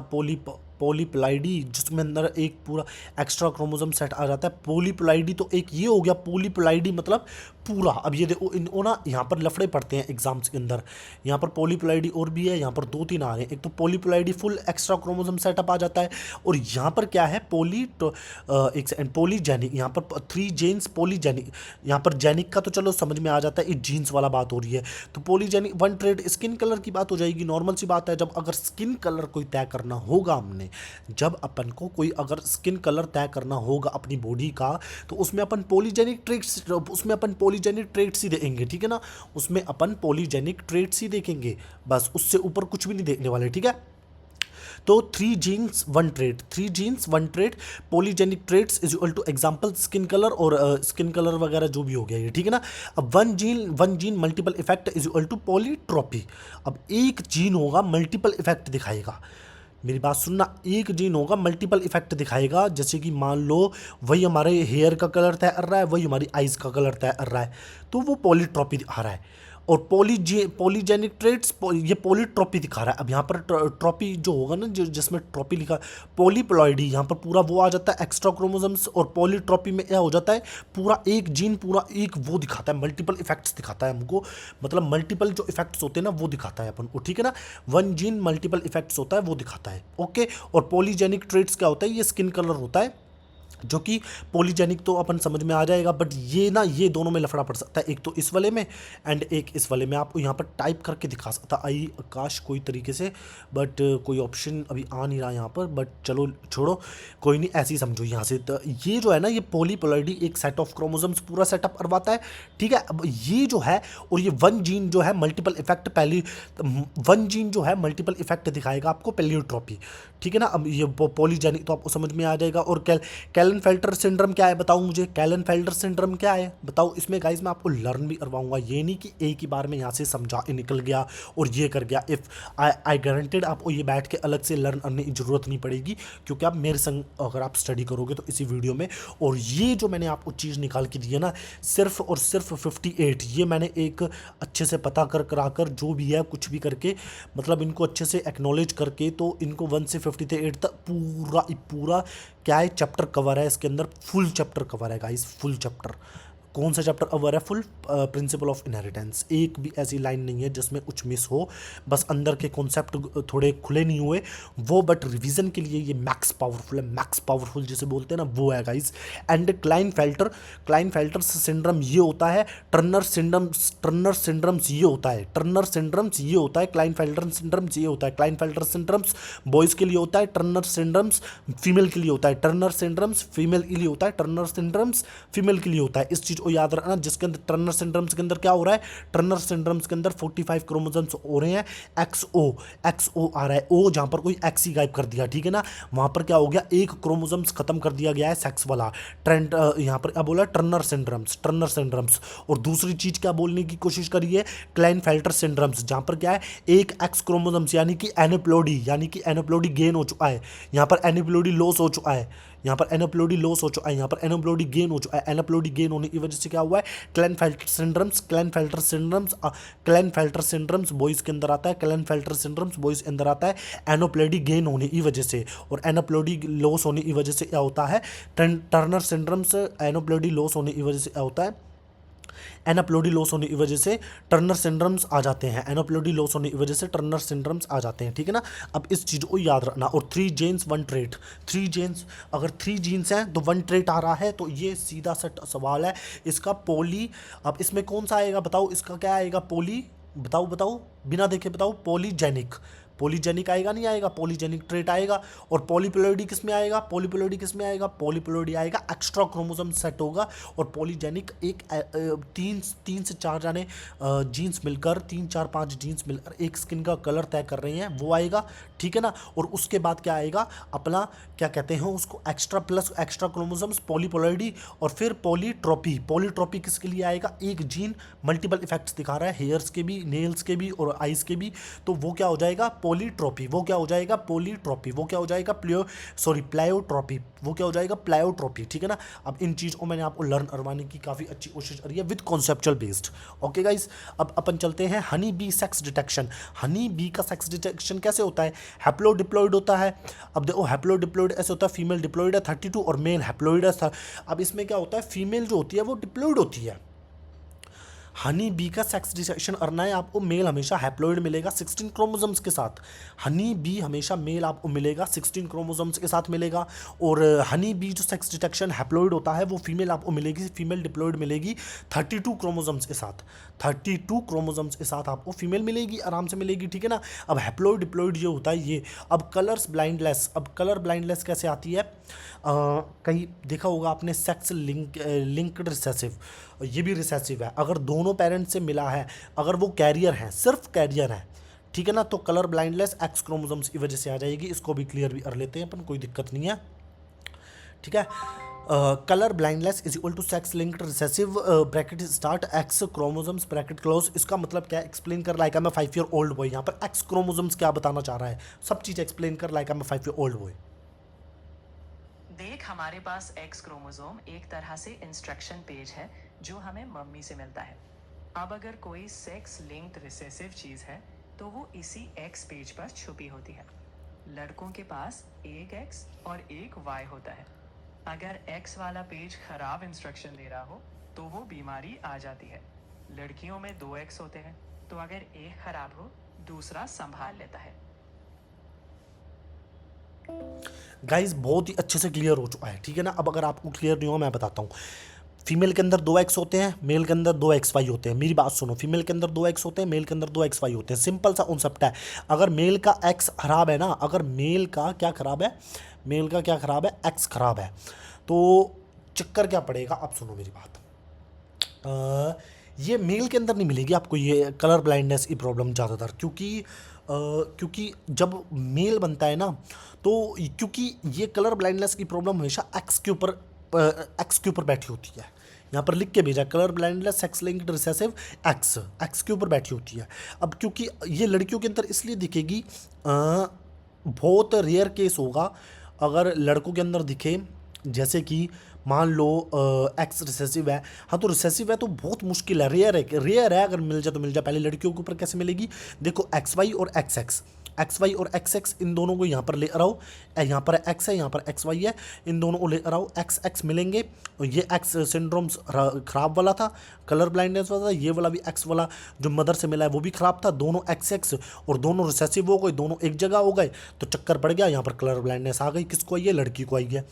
पॉलीप्लाइडी, जिसमें अंदर एक पूरा एक्स्ट्रा क्रोमोसोम सेट आ जाता है। पॉलीप्लाइडी तो एक ये हो गया, पॉलीप्लाइडी मतलब पूरा। अब ये देखो, इन ना यहाँ पर लफड़े पड़ते हैं एग्जाम्स के अंदर। यहाँ पर पॉलीप्लाइडी और भी है, यहाँ पर 2-3 आ रहे हैं। एक तो पॉलीप्लाइडी फुल एक्स्ट्रा क्रोमोसोम सेटअप आ जाता है, और यहाँ पर क्या है, एक सेकंड, पॉलीजेनिक। यहाँ पर 3 जीन्स पॉलीजेनिक। यहाँ पर जेनिक का तो चलो समझ में आ जाता है, ये जीन्स वाला बात हो रही है। तो पॉलीजेनिक 1 ट्रेट, स्किन कलर की बात हो जाएगी। नॉर्मल सी बात है, जब अगर स्किन कलर कोई तय करना होगा हमने, जब अपन को कोई अगर स्किन कलर तय करना होगा अपनी बॉडी का, तो उसमें अपन पॉलीजेनिक ट्रेट्स ही देंगे, ठीक है ना। उसमें अपन पॉलीजेनिक ट्रेट्स ही देखेंगे, बस, उससे ऊपर कुछ भी नहीं देखने वाले, ठीक है। तो 3 genes 1 trait, 3 genes 1 trait, polygenic traits is equal to example skin colour, और स्किन कलर वगैरह जो भी हो गया ये, ठीक है ना। अब 1 gene multiple effect is equal to pleiotropy. अब एक जीन होगा, मल्टीपल इफेक्ट दिखाएगा। मेरी बात सुनना, एक जीन होगा, मल्टीपल इफेक्ट दिखाएगा। जैसे कि मान लो वही हमारे हेयर का कलर तय कर रहा है, वही हमारी आइज़ का कलर तय कर रहा है, तो वो पॉलीट्रॉपी दिखा रहा है। और पॉलीजेनिक ट्रेट्स, ये पॉलीट्रॉपी दिखा रहा है। अब यहाँ पर ट्रॉपी जो होगा ना, जो जिसमें ट्रॉपी लिखा, पॉलीप्लॉइडी, यहाँ पर पूरा वो आ जाता है, एक्स्ट्रा क्रोमोसोम्स। और पॉलीट्रॉपी में क्या हो जाता है, पूरा एक जीन, पूरा एक वो दिखाता है, मल्टीपल इफेक्ट्स दिखाता है हमको। मतलब मल्टीपल जो इफेक्ट्स होते हैं ना, वो दिखाता है अपन को, ठीक है ना। 1 जीन मल्टीपल इफेक्ट्स होता है, वो दिखाता है, ओके। और पॉलीजेनिक ट्रेट्स क्या होता है, ये स्किन कलर होता है, जो कि पॉलीजेनिक तो अपन समझ में आ जाएगा, बट ये ना ये दोनों में लफड़ा पड़ सकता है, एक तो इस वाले में एंड एक इस वाले में। आपको यहाँ पर टाइप करके दिखा सकता आई आकाश कोई तरीके से, बट कोई ऑप्शन अभी आ नहीं रहा यहाँ पर, बट चलो छोड़ो, कोई नहीं, ऐसे ही समझो यहाँ से। तो ये जो है ना, ये पॉलीपोलॉइडी एक सेट ऑफ क्रोमोसोम्स पूरा सेटअप करवाता है, ठीक है। अब ये जो है, और ये वन जीन जो है मल्टीपल इफेक्ट, पहली वन जीन जो है मल्टीपल इफेक्ट दिखाएगा आपको पेलियोट्रॉपी, ठीक है ना। अब ये पॉलीजेनिक तो आपको समझ में आ जाएगा। और कैलन फेल्टर सिंड्रोम क्या है बताओ मुझे, कैलन फेल्टर सिंड्रोम क्या है बताओ। इसमें गाइस मैं आपको लर्न भी करवाऊंगा, ये नहीं कि एक ही बार में यहाँ से समझा निकल गया और ये कर गया। इफ़ आई गारंटेड आपको ये बैठ के अलग से लर्न करने की ज़रूरत नहीं पड़ेगी, क्योंकि आप मेरे संग अगर आप स्टडी करोगे तो इसी वीडियो में। और ये जो मैंने आपको चीज़ निकाल के दी है ना, सिर्फ और सिर्फ 58, ये मैंने एक अच्छे से पता करा कर जो भी है कुछ भी करके, मतलब इनको अच्छे से एक्नॉलेज करके, तो इनको 1 से 58 तक पूरा क्या है चैप्टर कवर है इसके अंदर, फुल चैप्टर कवर है गाइस, फुल चैप्टर। कौन सा चैप्टर कवर है? Full principle of inheritance. एक भी ऐसी लाइन नहीं है जिसमें कुछ मिस हो, बस अंदर के कॉन्सेप्ट थोड़े खुले नहीं हुए वो, बट रिवीजन के लिए ये मैक्स पावरफुल है, मैक्स पावरफुल जिसे बोलते हैं ना, वो है गाइस। एंड क्लाइन फेल्टर सिंड्रोम ये होता है, टर्नर सिंड्रोम्स ये होता है, क्लाइन फेल्टर सिंड्रोम्स ये होता है। क्लाइन फेल्टर सिंड्रोम्स बॉयज़ के लिए होता है, टर्नर सिंड्रोम्स फीमेल के लिए होता है, टर्नर सिंड्रोम्स फीमेल के लिए होता है, टर्नर सिंड्रोम्स फीमेल के लिए होता है। इस चीज़ को याद रखना, जिसके अंदर टर्नर सिंड्रोम्स के अंदर क्या हो रहा है, टर्नर सिंड्रोम्स के अंदर 45 क्रोमोसोम्स हो रहे हैं, एक्सओ आ रहा है, ओ जहाँ पर कोई एक्स ही गायब कर दिया, ठीक है ना, वहाँ पर क्या हो गया, एक क्रोमोसोम्स खत्म कर दिया गया है सेक्स वाला। ट्रेंड यहाँ पर क्या बोला, टर्नर सिंड्रोम्स। और दूसरी चीज़ क्या बोलने की कोशिश करी है, क्लाइन फेल्टर सिंड्रोम्स, जहाँ पर क्या है, एक एक्स क्रोमोसोम्स यानी कि एनोप्लोडी गेन हो चुका है, यहाँ पर एनोप्लोडी लॉस हो चुका है, यहाँ पर एनोप्लोडी लॉस हो चुका है, यहाँ पर एनोप्लोडी गेन हो चुका है। एनोप्लोडी गेन होने की वजह से क्या हुआ है, क्लाइन फेल्टर सिंड्रोम्स बॉयज़ के अंदर आता है, क्लाइन फेल्टर सिंड्रोम्स बॉयज़ के अंदर आता है, एनोप्लोडी गेन होने की वजह से। और एनोप्लोडी लॉस होने की वजह से क्या होता है, टर्नर सिंड्रोम्स, एनोप्लोडी लॉस होने की वजह से क्या होता है, एनाप्लोडी लॉस होने की वजह से टर्नर सिंड्रोम्स आ जाते हैं, एनाप्लोडी लॉस होने की वजह से टर्नर सिंड्रोम्स आ जाते हैं, ठीक है ना। अब इस चीज़ को याद रखना। और 3 जीन्स 1 ट्रेट, 3 जीन्स, अगर 3 जीन्स हैं तो 1 ट्रेट आ रहा है, तो ये सीधा सा सवाल है इसका पॉली। अब इसमें कौन सा आएगा बताओ, इसका क्या आएगा, पॉली, बताओ बिना देखे बताओ, पॉलीजेनिक आएगा, नहीं आएगा, पॉलीजेनिक ट्रेट आएगा। और पॉलीप्लोइडी किस में आएगा, पॉलीप्लोइडी आएगा एक्स्ट्रा क्रोमोसोम सेट होगा। और पॉलीजेनिक एक 3 से 4 जाने जीन्स मिलकर, 3 4 5 जीन्स मिलकर एक स्किन का कलर तय कर रहे हैं, वो आएगा, ठीक है ना। और उसके बाद क्या आएगा अपना, क्या कहते हैं उसको, एक्स्ट्रा क्रोमोसोम्स, पॉलीप्लोइडी, और फिर पॉलीट्रॉपी किसके लिए आएगा, एक जीन मल्टीपल इफेक्ट्स दिखा रहा है, हेयर्स के भी, नेल्स के भी और आइज के भी, तो वो क्या हो जाएगा, प्लायोट्रॉपी, वो क्या हो जाएगा, प्लायोट्रॉपी, ठीक है ना। अब इन चीज़ को मैंने आपको लर्न करवाने की काफ़ी अच्छी कोशिश करी है with conceptual based. Okay guys, अब अपन चलते हैं honey bee sex detection. Honey bee का सेक्स डिटेक्शन कैसे होता है, हैप्लोडिप्लॉइड होता है। अब देखो हैप्लोडिप्लॉइड ऐसे होता है, फीमेल डिप्लॉइड है 32 और मेल हैप्लॉइड है। अब इसमें क्या होता है, फीमेल जो होती है वो डिप्लॉइड होती है। हनी बी का सेक्स डिटेक्शन करना है आपको, मेल हमेशा हैप्लॉइड मिलेगा 16 क्रोमोसोम्स के साथ। हनी बी हमेशा मेल आपको मिलेगा 16 क्रोमोसोम्स के साथ मिलेगा। और हनी बी जो सेक्स डिटेक्शन हैप्लॉइड होता है वो फीमेल आपको मिलेगी, फीमेल डिप्लॉइड मिलेगी 32 क्रोमोसोम्स के साथ, 32 क्रोमोसोम्स के साथ आपको फीमेल मिलेगी, आराम से मिलेगी, ठीक है ना। अब हैप्लॉइड डिप्लॉइड ये होता है ये। अब कलर ब्लाइंडलेस कैसे आती है, कहीं देखा होगा आपने, सेक्स लिंक्ड रिसेसिव, ये भी रिसेसिव है। अगर दोनों पेरेंट्स से मिला है, अगर वो कैरियर हैं, सिर्फ कैरियर है, ठीक है ना, तो कलर ब्लाइंडलेस एक्स क्रोमोसोम्स की वजह से आ जाएगी। इसको भी क्लियर भी कर लेते हैं अपन, कोई दिक्कत नहीं है, ठीक है। Colour blindness is equal to sex linked recessive bracket start X chromosomes bracket close. इसका मतलब क्या एक्सप्लेन कर, like I am 5 year old boy. यहाँ पर एक्स क्रोमोसोम्स क्या बताना चाह रहा है, सब चीज़ एक्सप्लेन कर, like I am 5 year old boy. देख, हमारे पास एक्स क्रोमोसोम एक तरह से इंस्ट्रक्शन पेज है जो हमें मम्मी से मिलता है। अब अगर कोई सेक्स लिंक्ड रिसेसिव चीज है तो वो इसी एक्स पेज पर छुपी होती है। लड़कों के पास एक एक्स और एक वाई होता है। अगर एक्स वाला पेज खराब इंस्ट्रक्शन दे रहा हो तो वो बीमारी आ जाती है। लड़कियों में 2 एक्स होते हैं, तो अगर एक खराब हो दूसरा संभाल लेता है। गाइस बहुत ही अच्छे से क्लियर हो चुका है, ठीक है ना। अब अगर आपको क्लियर नहीं हुआ मैं बताता हूँ। फीमेल के अंदर 2 एक्स होते हैं, मेल के अंदर 2 XY होते हैं। मेरी बात सुनो, फीमेल के अंदर 2 एक्स होते हैं, मेल के अंदर 2 XY होते हैं। सिंपल सा कॉन्सेप्ट है। अगर मेल का एक्स खराब है ना, अगर मेल का क्या खराब है, मेल का क्या खराब है, एक्स खराब है, तो चक्कर क्या पड़ेगा। अब सुनो मेरी बात, ये मेल के अंदर नहीं मिलेगी आपको ये कलर ब्लाइंडनेस की प्रॉब्लम ज़्यादातर, क्योंकि जब मेल बनता है ना, तो क्योंकि ये कलर ब्लाइंडनेस की प्रॉब्लम हमेशा एक्स के ऊपर बैठी होती है। यहाँ पर लिख के भेजा, colour blindness sex linked recessive x, x के ऊपर बैठी होती है। अब क्योंकि ये लड़कियों के अंदर इसलिए दिखेगी, बहुत रेयर केस होगा अगर लड़कों के अंदर दिखे। जैसे कि मान लो एक्स रिसेसिव है, हाँ तो रिसेसिव है तो बहुत मुश्किल है, रेयर है, अगर मिल जाए तो मिल जाए। पहले लड़कियों के ऊपर कैसे मिलेगी, देखो XY और XY और XX इन दोनों को यहाँ पर ले आओ, यहाँ पर X है, यहाँ पर XY है, इन दोनों को ले आओ, XX मिलेंगे। और ये X सिंड्रोम्स खराब वाला था, कलर ब्लाइंडनेस वाला था, ये वाला भी X वाला जो मदर से मिला है वो भी खराब था। दोनों XX और दोनों रिसेसिव हो गए, दोनों एक जगह हो गए, तो चक्कर पड़ गया। यहाँ पर कलर ब्लाइंडनेस आ गई, किसको आई है, लड़की को आई है।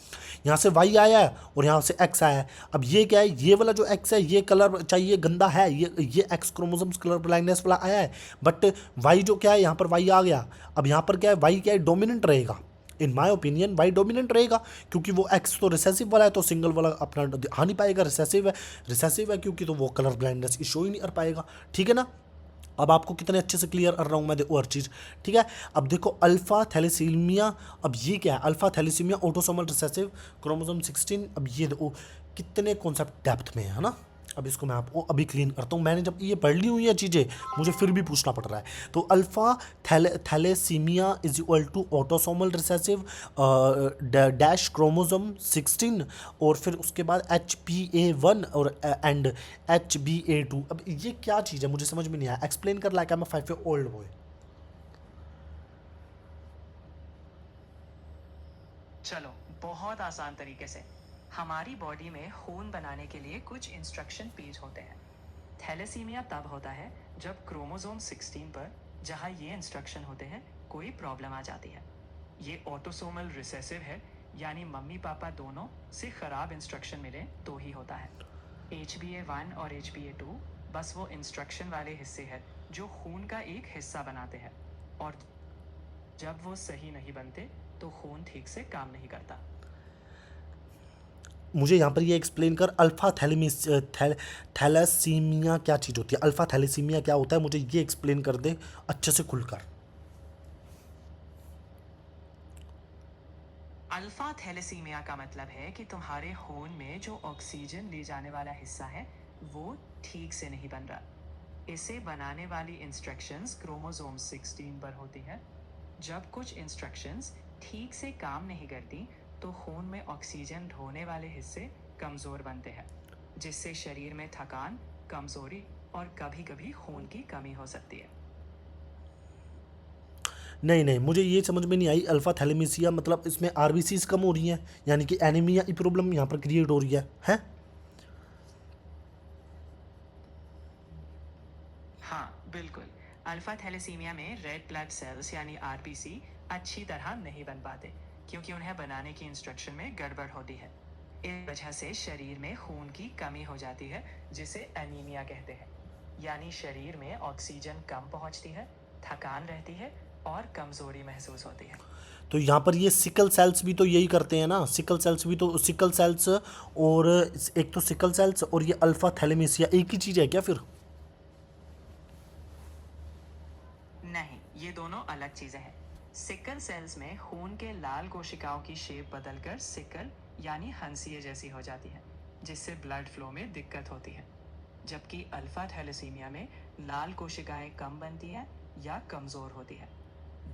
यहाँ से Y आया है और यहाँ से X आया है। अब ये क्या है, ये वाला जो X है ये कलर चाहिए गंदा है, ये X क्रोमोसोम्स कलर ब्लाइंडनेस वाला आया है। बट Y जो क्या है, यहाँ पर Y आ गया। अब यहाँ पर क्या है, Y क्या है, डोमिनेंट रहेगा। इन माई ओपिनियन Y डोमिनेंट रहेगा, क्योंकि वो X तो रिसेसिव वाला है, तो सिंगल वाला अपना आ नहीं पाएगा। रिसेसिव है क्योंकि, तो वो कलर ब्लाइंडनेस की शो ही नहीं कर पाएगा, ठीक है ना। अब आपको कितने अच्छे से क्लियर कर रहा हूँ मैं, देखो हर चीज़, ठीक है। अब देखो अल्फा थैलेसीमिया, अब ये क्या है, alpha thalassemia autosomal recessive chromosome 16। अब ये देखो कितने कॉन्सेप्ट डेप्थ में है ना। अब इसको मैं आपको अभी क्लीन करता हूँ। मैंने जब ये पढ़ ली हुई है चीज़ें, मुझे फिर भी पूछना पड़ रहा है। तो alpha thalassemia is equal to autosomal recessive dash chromosome 16, और फिर उसके बाद HPA1 और एंड HBA2। अब ये क्या चीज़ है, मुझे समझ में नहीं आया। एक्सप्लेन कर like I am 5 year old boy. चलो बहुत आसान तरीके से, हमारी बॉडी में खून बनाने के लिए कुछ इंस्ट्रक्शन पेज होते हैं। थैलेसीमिया तब होता है जब क्रोमोसोम 16 पर, जहां ये इंस्ट्रक्शन होते हैं, कोई प्रॉब्लम आ जाती है। ये ऑटोसोमल रिसेसिव है, यानी मम्मी पापा दोनों से खराब इंस्ट्रक्शन मिले तो ही होता है। HbA1 और HbA2 बस वो इंस्ट्रक्शन वाले हिस्से हैं जो खून का एक हिस्सा बनाते हैं, और जब वो सही नहीं बनते तो खून ठीक से काम नहीं करता। मुझे यहाँ पर ये एक्सप्लेन कर, अल्फा थैलेसीमिया क्या चीज़ होती है, अल्फा थैलेसीमिया क्या होता है, मुझे ये एक्सप्लेन कर दे अच्छे से खुलकर। अल्फा थैलेसीमिया का मतलब है कि तुम्हारे खून में जो ऑक्सीजन ले जाने वाला हिस्सा है वो ठीक से नहीं बन रहा। इसे बनाने वाली इंस्ट्रक्शंस क्रोमोसोम 16 पर होती है। जब कुछ इंस्ट्रक्शंस ठीक से काम नहीं करती तो खून में ऑक्सीजन ढोने वाले हिस्से कमज़ोर बनते हैं, जिससे शरीर में थकान, कमज़ोरी और कभी-कभी खून की कमी हो सकती है। नहीं नहीं, मुझे ये समझ में नहीं आई। अल्फा थैलेमीसिया मतलब इसमें RBCs कम हो रही हैं, यानी कि एनीमिया की प्रॉब्लम यहाँ पर क्रिएट हो रही है, हैं? हाँ बिल्कुल, अल्फा थैलेसीमिया में रेड ब्लड सेल्स यानी आरबीसी अच्छी तरह नहीं बन पाते, क्योंकि उन्हें बनाने की इंस्ट्रक्शन में गड़बड़ होती है। इस वजह से शरीर में खून की कमी हो जाती है, जिसे एनीमिया कहते हैं। यानी शरीर में ऑक्सीजन कम पहुंचती है, थकान रहती है और कमजोरी महसूस होती है। तो यहाँ पर ये सिकल सेल्स भी तो यही करते हैं ना, सिकल सेल्स और एक तो सिकल सेल्स और ये अल्फा थैलेमीसिया एक ही चीज़ है क्या फिर? नहीं, ये दोनों अलग चीजें हैं। सिकल सेल्स में खून के लाल कोशिकाओं की शेप बदलकर सिकल यानी हंसिए जैसी हो जाती है, जिससे ब्लड फ्लो में दिक्कत होती है। जबकि अल्फा थैलेसीमिया में लाल कोशिकाएं कम बनती हैं या कमजोर होती है।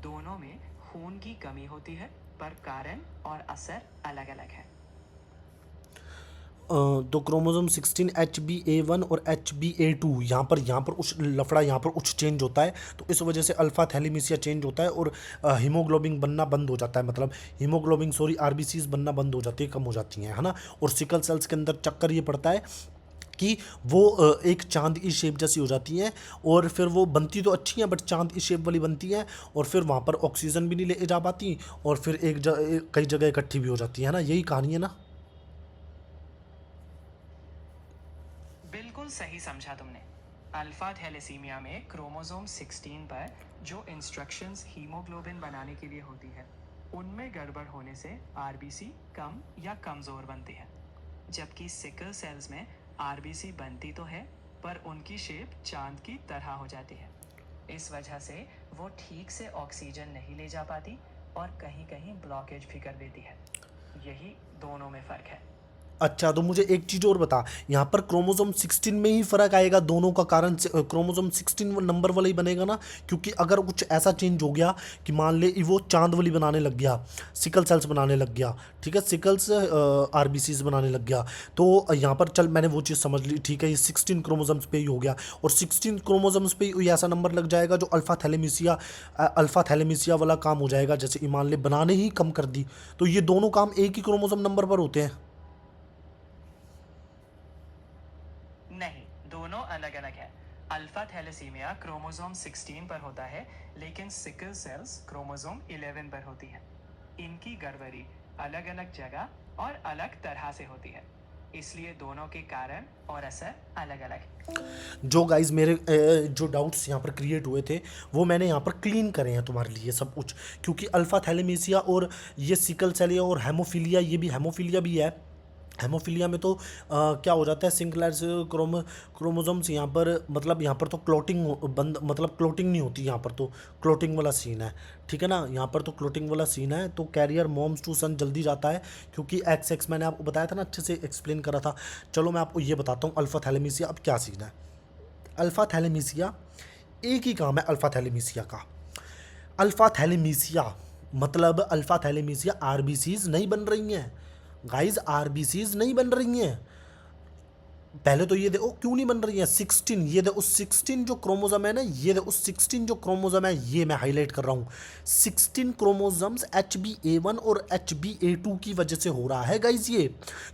दोनों में खून की कमी होती है, पर कारण और असर अलग अलग है। तो क्रोमोसोम 16 HbA1 और HbA2 यहाँ पर कुछ लफड़ा, यहाँ पर कुछ चेंज होता है, तो इस वजह से अल्फा थैलेमीसिया चेंज होता है और हीमोग्लोबिन बनना बंद हो जाता है, मतलब RBCs बनना बंद हो जाती है, कम हो जाती हैं, है ना। और सिकल सेल्स के अंदर चक्कर ये पड़ता है कि वो एक चांद की शेप जैसी हो जाती हैं और फिर वो बनती तो अच्छी हैं बट चांद की शेप वाली बनती हैं और फिर वहाँ पर ऑक्सीजन भी नहीं ले जा पाती और फिर कई जगह इकट्ठी भी हो जाती है ना, यही कहानी है ना। बिल्कुल सही समझा तुमने। अल्फा थैलेसीमिया में क्रोमोसोम 16 पर जो इंस्ट्रक्शंस हीमोग्लोबिन बनाने के लिए होती है, उनमें गड़बड़ होने से आरबीसी कम या कमजोर बनती है। जबकि सिकल सेल्स में आरबीसी बनती तो है पर उनकी शेप चांद की तरह हो जाती है। इस वजह से वो ठीक से ऑक्सीजन नहीं ले जा पाती और कहीं कहीं ब्लॉकेज भी कर देती है। यही दोनों में फर्क है। अच्छा तो मुझे एक चीज़ और बता, यहाँ पर क्रोमोसोम 16 में ही फ़र्क आएगा दोनों का कारण से क्रोमोसोम 16 वो नंबर वाला ही बनेगा ना, क्योंकि अगर कुछ ऐसा चेंज हो गया कि मान ले वो चांद वाली बनाने लग गया, सिकल सेल्स बनाने लग गया, ठीक है, सिकल्स आरबीसीज बनाने लग गया, तो यहाँ पर चल मैंने वो चीज़ समझ ली, ठीक है, ये 16 क्रोमोसोम्स पे ही हो गया और 16 क्रोमोसोम्स पे ही ऐसा नंबर लग जाएगा जो अल्फ़ा थैलेमीसिया वाला काम हो जाएगा, जैसे मान ले बनाने ही कम कर दी, तो ये दोनों काम एक ही क्रोमोसोम नंबर पर होते हैं। नहीं, दोनों अलग अलग है। अल्फा थैलेसीमिया क्रोमोसोम 16 पर होता है लेकिन सिकल सेल्स क्रोमोसोम 11 पर होती है। इनकी गड़बड़ी अलग अलग जगह और अलग तरह से होती है, इसलिए दोनों के कारण और असर अलग अलग है। जो गाइज मेरे जो डाउट्स यहाँ पर क्रिएट हुए थे वो मैंने यहाँ पर क्लीन करे हैं तुम्हारे लिए सब कुछ, क्योंकि अल्फ़ा थैलेमीसिया और ये सिकल सेल और हेमोफीलिया, ये भी हेमोफीलिया भी है। हेमोफीलिया में तो क्या हो जाता है, सिंगलर्स क्रोमोसोम्स यहाँ पर, मतलब यहाँ पर तो क्लोटिंग बंद, मतलब क्लोटिंग नहीं होती, यहाँ पर तो क्लोटिंग वाला सीन है, ठीक है ना, यहाँ पर तो क्लोटिंग वाला सीन है, तो कैरियर मॉम्स टू सन जल्दी जाता है, क्योंकि एक्स एक्स मैंने आपको बताया था ना, अच्छे से एक्सप्लेन करा था। चलो मैं आपको ये बताता हूँ अल्फ़ा थैलेमीसिया अब क्या सीन है। अल्फ़ा थैलेमीसिया एक ही काम है अल्फ़ा थैलेमीसिया का। अल्फ़ा थैलेमीसिया मतलब अल्फ़ा थैलेमीसिया आरबीसीज नहीं बन रही हैं गाइज, आरबीसीज नहीं बन रही हैं। पहले तो ये देखो क्यों नहीं बन रही है। 16, ये देखो 16 जो क्रोमोसोम है ना, ये देखो 16 जो क्रोमोसोम है, ये मैं हाईलाइट कर रहा हूँ। 16 क्रोमोसोम्स HbA1 और HbA2 की वजह से हो रहा है गाइज ये,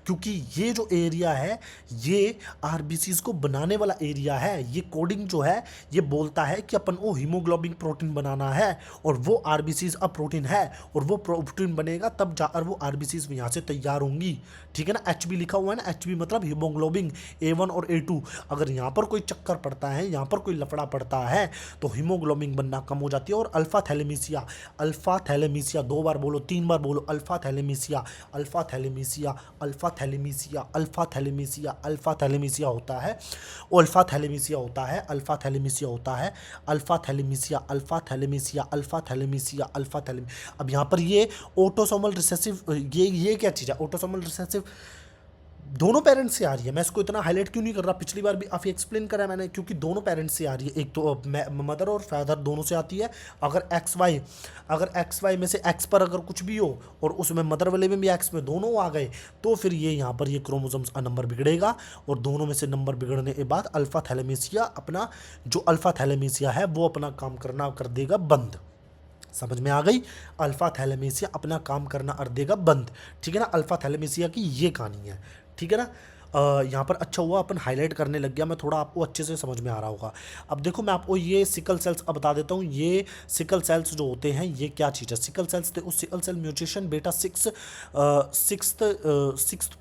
क्योंकि ये जो एरिया है ये आरबीसीज को बनाने वाला एरिया है। ये कोडिंग जो है ये बोलता है कि अपन को हीमोग्लोबिन प्रोटीन बनाना है और वो आरबीसीज अब प्रोटीन है और वो प्रोटीन बनेगा तब जाकर वो आरबीसीज यहाँ से तैयार होंगी, ठीक है ना। HB लिखा हुआ है ना, HB मतलब हीमोग्लोबिन A1 और A2। अगर यहाँ पर कोई चक्कर पड़ता है, यहाँ पर कोई लफड़ा पड़ता है तो हीमोग्लोबिन बनना कम हो जाती है। और अल्फ़ा थैलेमीसिया 2 बार बोलो, 3 बार बोलो, alpha thalassaemia, alpha thalassaemia, alpha thalassaemia, alpha thalassaemia, alpha thalassaemia होता है, अल्फ़ा थैलेमीसिया होता है, अल्फ़ा थैलेमीसिया होता है, alpha thalassaemia, alpha thalassaemia, alpha thalassaemia, alpha थैलेमी। अब यहाँ पर ये ऑटोसोमल रिसेसिव, ये क्या चीज़ है ऑटोसोमल रिसेसिव, दोनों पेरेंट्स से आ रही है। मैं इसको इतना हाईलाइट क्यों नहीं कर रहा, पिछली बार भी काफ़ी एक्सप्लेन करा मैंने, क्योंकि दोनों पेरेंट्स से आ रही है। एक तो मदर और फादर दोनों से आती है। अगर एक्स वाई में से एक्स पर अगर कुछ भी हो और उसमें मदर वाले में भी एक्स में दोनों आ गए तो फिर ये यहाँ पर ये क्रोमोसोम्स का नंबर बिगड़ेगा और दोनों में से नंबर बिगड़ने के बाद अल्फ़ा थैलेमीसिया अपना, जो अल्फ़ा थैलेमीसिया है वो अपना काम करना कर देगा बंद। समझ में आ गई, अल्फ़ा थैलेमीसिया अपना काम करना कर देगा बंद, ठीक है ना। अल्फ़ा थैलेमीसिया की ये कहानी है, ठीक है ना। यहाँ पर अच्छा हुआ अपन हाईलाइट करने लग गया, मैं थोड़ा आपको अच्छे से समझ में आ रहा होगा। अब देखो मैं आपको ये सिकल सेल्स अब बता देता हूँ। ये सिकल सेल्स जो होते हैं ये क्या चीज़ है। सिकल सेल्स उस सिकल सेल म्यूटेशन बेटा सिक्स्थ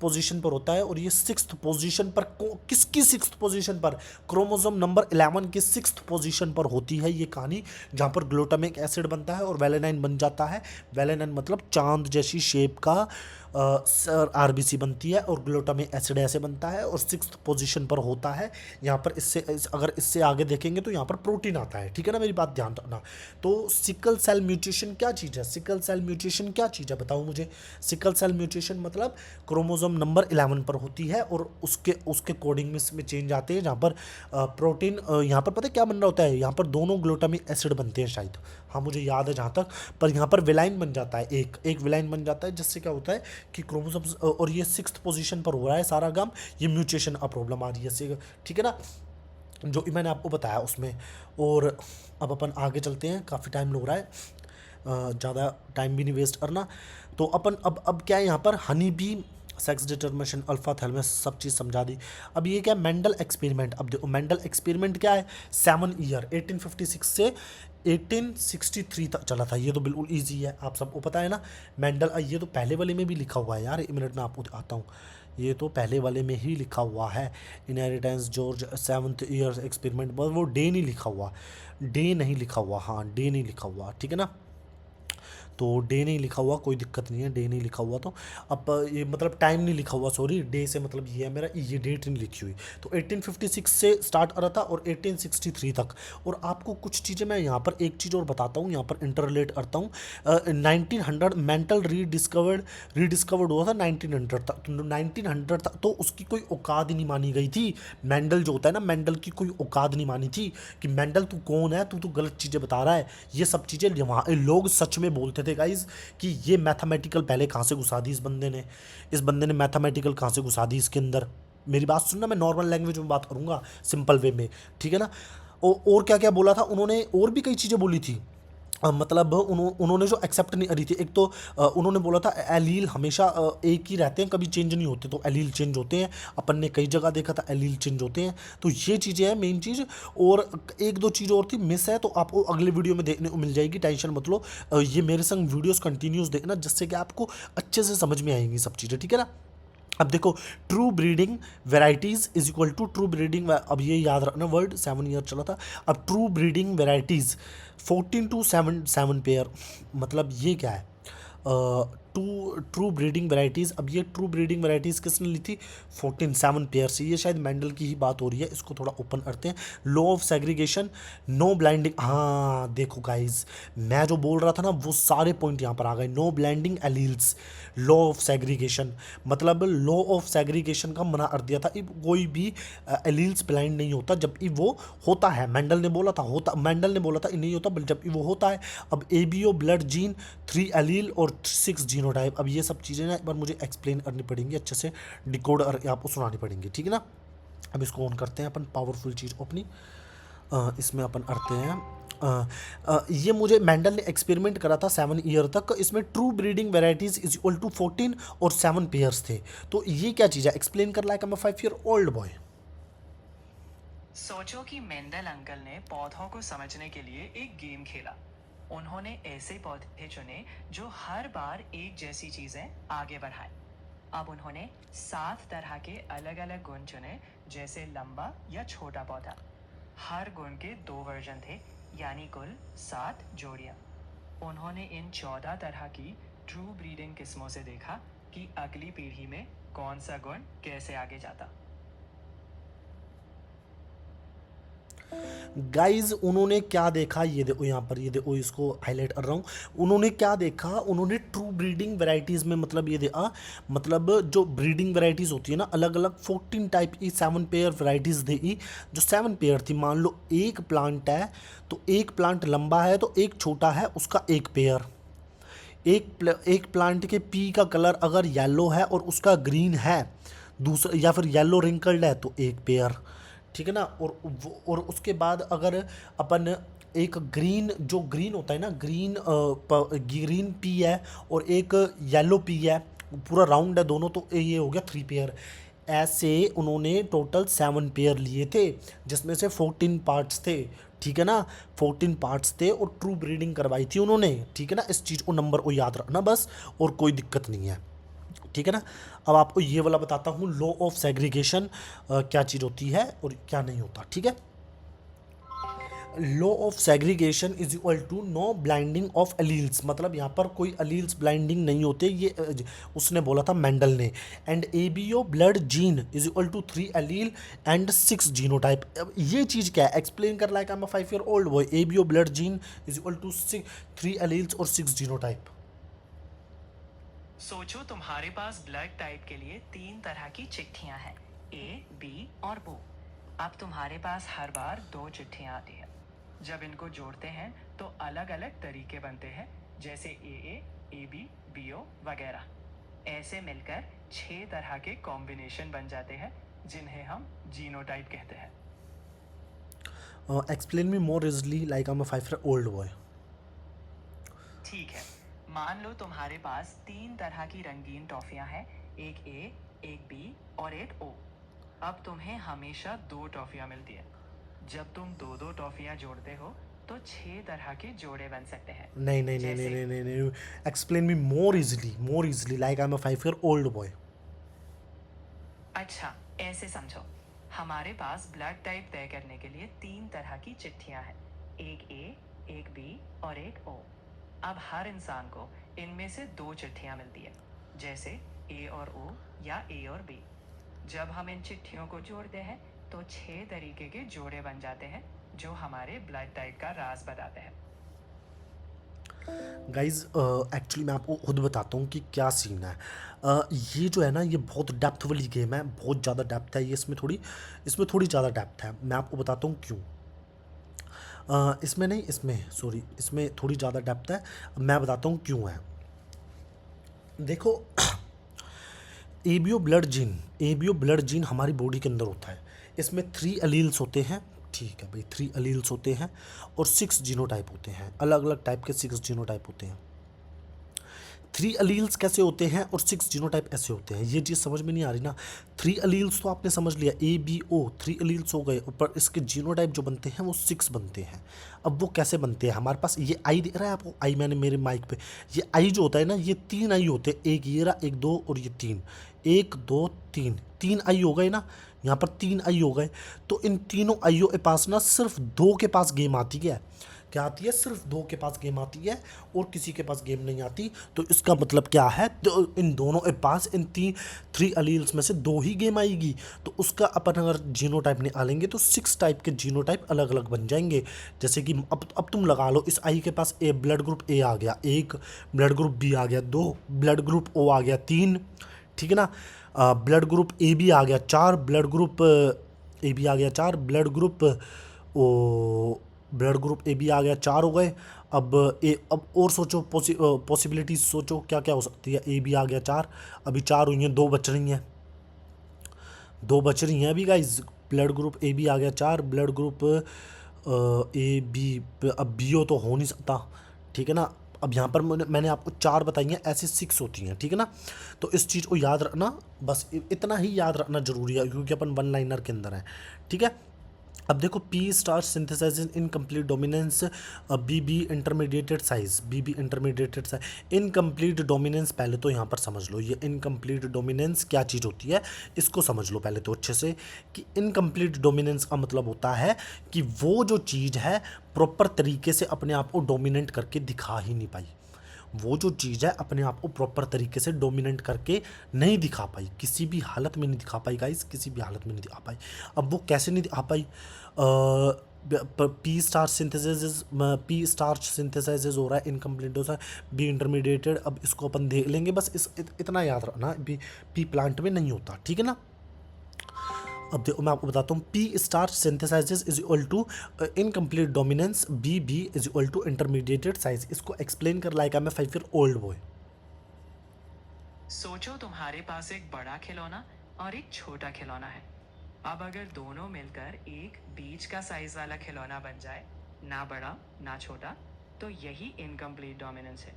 पोजीशन पर होता है और ये सिक्स्थ पोजीशन पर किसकी सिक्स्थ पोजीशन पर, क्रोमोसोम नंबर 11 की सिक्स्थ पोजीशन पर होती है ये कहानी, जहाँ पर ग्लूटामिक एसिड बनता है और वेलेनाइन बन जाता है। वेलेनाइन मतलब चांद जैसी शेप का आरबीसी बनती है और ग्लूटामिक एसिड ऐसे बनता है और सिक्स्थ पोजीशन पर होता है। यहाँ पर अगर इससे आगे देखेंगे तो यहाँ पर प्रोटीन आता है, ठीक है ना, मेरी बात ध्यान रखना। तो सिकल सेल म्यूटेशन क्या चीज़ है, सिकल सेल म्यूटेशन क्या चीज़ है बताओ मुझे। सिकल सेल म्यूटेशन मतलब क्रोमोसोम नंबर 11 पर होती है और उसके कोडिंग में इसमें चेंज आते हैं, जहाँ पर प्रोटीन, यहाँ पर पता है क्या बन रहा होता है, यहाँ पर दोनों ग्लूटामिक एसिड बनते हैं शायद, हाँ मुझे याद है जहाँ तक, पर यहाँ पर विलाइन बन जाता है, एक विलाइन बन जाता है, जिससे क्या होता है कि क्रोमोसोम्स, और ये सिक्स्थ पोजीशन पर हो रहा है सारा काम, ये म्यूटेशन अब प्रॉब्लम आ रही है, ठीक है ना, जो मैंने आपको बताया उसमें। और अब अपन आगे चलते हैं, काफ़ी टाइम लग रहा है, ज़्यादा टाइम भी नहीं वेस्ट करना। तो अपन अब क्या है यहाँ पर honey bee sex determination, alpha thalamus, सब चीज़ समझा दी। अब ये क्या है, मेंडल एक्सपेरिमेंट। अब देखो मेंडल एक्सपेरिमेंट क्या है, 7 ईयर 1856 से 1863 तक चला था। ये तो बिल्कुल इजी है, आप सबको पता है ना। मेंडल, ये तो पहले वाले में भी लिखा हुआ है यार, एक मिनट में आपको आता हूँ। ये तो पहले वाले में ही लिखा हुआ है, inheritance George 7th year experiment, बस वो डे नहीं लिखा हुआ, डे नहीं लिखा हुआ, हाँ डे नहीं लिखा हुआ, ठीक है ना। तो डे नहीं लिखा हुआ, कोई दिक्कत नहीं है, डे नहीं लिखा हुआ। तो अब ये मतलब टाइम नहीं लिखा हुआ, सॉरी, डे से मतलब ये है मेरा, ये डेट नहीं लिखी हुई। तो 1856 से स्टार्ट हो रहा था और 1863 तक। और आपको कुछ चीज़ें मैं यहाँ पर एक चीज़ और बताता हूँ, यहाँ पर इंटरलेट करता हूँ। 1900 मेंटल रीडिस्कवर्ड हुआ था 1900 तक। तो 1900 तक तो उसकी कोई औकात ही नहीं मानी गई थी। मेंडल जो होता है ना, मेंडल की कोई औकात नहीं मानी थी कि मेंडल तू कौन है, तू तो गलत चीज़ें बता रहा है। ये सब चीज़ें वहाँ लोग सच में बोलते थे गाइज कि ये मैथमेटिकल पहले कहाँ से घुसा दी इस बंदे ने मैथमेटिकल कहाँ से घुसा दी इसके अंदर। मेरी बात सुनना, मैं नॉर्मल लैंग्वेज में बात करूँगा, सिंपल वे में, ठीक है ना। और क्या क्या बोला था उन्होंने, और भी कई चीज़ें बोली थी। मतलब उन्होंने जो एक्सेप्ट नहीं करी थी, एक तो उन्होंने बोला था एलील हमेशा एक ही रहते हैं, कभी चेंज नहीं होते, तो एलील चेंज होते हैं। अपन ने कई जगह देखा था एलील चेंज होते हैं। तो ये चीज़ें हैं मेन चीज़। और एक दो चीज़ और थी मिस है, तो आपको अगले वीडियो में देखने को मिल जाएगी, टेंशन मत लो। ये मेरे संग वीडियोस कंटिन्यूस देखना, जिससे कि आपको अच्छे से समझ में आएंगी सब चीज़ें, ठीक है ना। अब देखो, true breeding varieties is equal to true breeding, अब ये याद रखना वर्ड, 7 ईयर चला था। अब true breeding varieties 14 to 7 pair, मतलब ये क्या है, ट्रू ब्रीडिंग वेराइटीज़। अब ये ट्रू ब्रीडिंग वेराइटीज़ किसने ली थी, 7 पेयर से। ये शायद मेंडल की ही बात हो रही है, इसको थोड़ा ओपन करते हैं। Law of segregation, no blinding, हाँ देखो गाइज, मैं जो बोल रहा था ना वो सारे पॉइंट यहाँ पर आ गए। No blinding alleles, law of segregation, मतलब लॉ ऑफ सेग्रीगेशन का मना कर दिया था। कोई भी एलील्स ब्लाइंड नहीं होता जब वो होता है। मेंडल ने बोला था नहीं होता, बल्कि जब वो होता है। अब एबीओ ब्लड जीन, 3 एलील और 6 जीनोटाइप। अब ये सब चीज़ें ना एक बार मुझे एक्सप्लेन करनी पड़ेंगी, अच्छे से डिकोड और आपको सुनानी पड़ेंगी, ठीक है ना। अब इसको ऑन करते हैं अपन, पावरफुल चीज़ अपनी, इसमें अपन करते हैं। ये मुझे मेंडल ने एक्सपेरिमेंट करा था 7 ईयर तक। इसमें true breeding varieties is equal to 14 और 7 पेयर्स थे। तो ये क्या चीज़ है, एक्सप्लेन कर like I am 5 year old boy. सोचो कि मेंडल अंकल ने पौधों को समझने के लिए एक गेम खेला। उन्होंने ऐसे पौधे चुने जो हर बार एक जैसी चीजें आगे बढ़ाएं। अब उन्होंने 7 तरह के अलग अलग गुण चुने, जैसे लंबा या छोटा पौधा। हर गुण के 2 वर्जन थे, यानी कुल 7 जोड़ियां। उन्होंने इन 14 तरह की ट्रू ब्रीडिंग किस्मों से देखा कि अगली पीढ़ी में कौन सा गुण कैसे आगे जाता। गाइज उन्होंने क्या देखा, ये देखो यहाँ पर, ये देखो इसको हाईलाइट कर रहा हूँ। उन्होंने क्या देखा, उन्होंने ट्रू ब्रीडिंग वेराइटीज़ में, मतलब ये देखा, मतलब जो ब्रीडिंग वेराइटीज़ होती है ना, अलग अलग 14 टाइप की 7 पेयर वेराइटीज़ देखी। जो 7 पेयर थी, मान लो एक प्लांट है तो एक प्लांट लंबा है तो एक छोटा है, उसका एक पेयर। एक प्लांट के पी का कलर अगर येलो है और उसका ग्रीन है, दूसरा, या फिर येलो रिंकल्ड है तो एक पेयर, ठीक है ना। और उसके बाद अगर अपन एक ग्रीन, जो ग्रीन होता है ना, ग्रीन पी है और एक येलो पी है, पूरा राउंड है दोनों, तो ये हो गया 3 पेयर। ऐसे उन्होंने टोटल 7 पेयर लिए थे, जिसमें से 14 पार्ट्स थे, ठीक है ना। 14 पार्ट्स थे और ट्रू ब्रीडिंग करवाई थी उन्होंने, ठीक है ना। इस चीज़ को, नंबर को याद रखना बस, और कोई दिक्कत नहीं है, ठीक है ना। अब आपको ये वाला बताता हूँ, लॉ ऑफ सेग्रीगेशन क्या चीज़ होती है और क्या नहीं होता, ठीक है। Law of segregation is equal to no blinding of alleles, मतलब यहाँ पर कोई एलील्स ब्लाइंडिंग नहीं होते, ये उसने बोला था मेंडल ने। And ABO blood gene is equal to 3 allele and 6 genotype. अब ये चीज़ क्या है, एक्सप्लेन कर like I am 5 year old boy. ABO blood gene is equal to 3 alleles और 6 जीनोटाइप। सोचो तुम्हारे पास ब्लड टाइप के लिए 3 तरह की चिट्ठियां हैं, ए, बी और ओ। अब तुम्हारे पास हर बार 2 चिट्ठियां आती हैं। जब इनको जोड़ते हैं तो अलग अलग तरीके बनते हैं, जैसे ए, बी, बी ओ वगैरह। ऐसे मिलकर 6 तरह के कॉम्बिनेशन बन जाते हैं, जिन्हें हम जीनोटाइप कहते हैं। Explain me more easily like I am 5 year old boy. ठीक है, मान लो तुम्हारे पास 3 तरह की रंगीन टॉफियां हैं, एक ए, एक बी और एक ओ। अब तुम्हें हमेशा 2 टॉफियां मिलती है। जब तुम 2-2 टॉफियां जोड़ते हो तो 6 तरह के जोड़े बन सकते हैं। नहीं नहीं नहीं नहीं जैसे नहीं नहीं नहीं, explain me more easily like I am a 5 year old boy. अच्छा, ऐसे समझो। हमारे पास ब्लड टाइप तय करने के लिए 3 तरह की चिट्ठियां हैं, एक ए, एक बी और एक ओ। अब हर इंसान को इनमें से 2 चिट्ठियां मिलती है, जैसे ए और ओ या ए और बी। जब हम इन चिट्ठियों को जोड़ते हैं तो 6 तरीके के जोड़े बन जाते हैं, जो हमारे ब्लड टाइप का राज बताते हैं। गाइज एक्चुअली मैं आपको खुद बताता हूँ कि क्या सीन है। ये जो है ना, ये बहुत डेप्थ वाली गेम है, बहुत ज़्यादा डेप्थ है ये, इसमें थोड़ी ज़्यादा डेप्थ है। मैं आपको बताता हूँ क्यों। इसमें नहीं, इसमें थोड़ी ज़्यादा डेप्थ है। मैं बताता हूँ क्यों है। देखो, एबीओ ब्लड जीन हमारी बॉडी के अंदर होता है। इसमें 3 अलील्स होते हैं, ठीक है भाई, 3 अलील्स होते हैं और 6 जीनोटाइप होते हैं, अलग अलग टाइप के 6 जीनोटाइप होते हैं। 3 अलील्स कैसे होते हैं और 6 जीनोटाइप ऐसे होते हैं, ये चीज़ समझ में नहीं आ रही ना। 3 अलील्स तो आपने समझ लिया, ए बी ओ 3 अलील्स हो गए, ऊपर इसके जीनोटाइप जो बनते हैं वो 6 बनते हैं। अब वो कैसे बनते हैं, हमारे पास ये आई दिख रहा है आपको, आई मैंने मेरे माइक पे, ये आई जो होता है ना, ये 3 आई होते हैं, एक ये रहा, एक 2 और ये 3, 1 2 3, 3 आई हो गए ना, यहाँ पर 3 आई हो गए। तो इन तीनों आईओ के पास ना सिर्फ 2 के पास गेम आती है। क्या आती है? सिर्फ 2 के पास गेम आती है और किसी के पास गेम नहीं आती। तो इसका मतलब क्या है, तो इन दोनों के पास इन 3 अलील्स में से 2 ही गेम आएगी। तो उसका अपन अगर जीनोटाइप निकालेंगे तो 6 टाइप के जीनोटाइप अलग अलग बन जाएंगे। जैसे कि अब तुम लगा लो, इस आई के पास ए ब्लड ग्रुप ए आ गया 1, ब्लड ग्रुप बी आ गया 2, ब्लड ग्रुप ओ आ गया 3, ठीक है ना। ब्लड ग्रुप ए बी आ गया 4, ब्लड ग्रुप ए बी आ गया 4, ब्लड ग्रुप ए बी आ गया 4 हो गए। अब और सोचो, पॉसिबिलिटीज सोचो क्या क्या हो सकती है। ए बी आ गया 4, अभी 4 हुई हैं, 2 बच रही हैं, 2 बच रही हैं अभी guys. Blood group A B आ गया 4, ब्लड ग्रुप ए बी, अब बी ओ तो हो नहीं सकता, ठीक है ना। अब यहाँ पर मैंने आपको 4 बताई हैं, ऐसे 6 होती हैं, ठीक है ना। तो इस चीज़ को याद रखना, बस इतना ही याद रखना जरूरी है, क्योंकि अपन 1 लाइनर के अंदर है, ठीक है। अब देखो, P star synthesize incomplete dominance, B intermediated size, intermediated size, incomplete dominance. पहले तो यहाँ पर समझ लो ये इनकम्प्लीट डोमिनेंस क्या चीज़ होती है, इसको समझ लो पहले तो अच्छे से, कि इनकम्प्लीट डोमिनेंस का मतलब होता है कि वो जो चीज़ है प्रॉपर तरीके से अपने आप को डोमिनेंट करके दिखा ही नहीं पाई। वो जो चीज़ है अपने आप को प्रॉपर तरीके से डोमिनेंट करके नहीं दिखा पाई, किसी भी हालत में नहीं दिखा पाई गाइस, किसी भी हालत में नहीं दिखा पाई। अब वो कैसे नहीं दिखा पाई, पी स्टार सिंथेसाइजेज हो रहा है, इनकम्प्लीट हो रहा है, बी इंटरमीडिएटेड। अब इसको अपन देख लेंगे, बस इतना याद रखना, पी प्लांट में नहीं होता, ठीक है ना। अब देखो मैं आपको बताता हूँ, P star synthesizes is equal to incomplete dominance, B is equal to intermediated size. इसको एक्सप्लेन कर like I am 5 year old boy. सोचो तुम्हारे पास एक बड़ा खिलौना और एक छोटा खिलौना है। अब अगर दोनों मिलकर एक बीच का साइज वाला खिलौना बन जाए, ना बड़ा ना छोटा, तो यही इनकम्प्लीट डोमिनेंस है।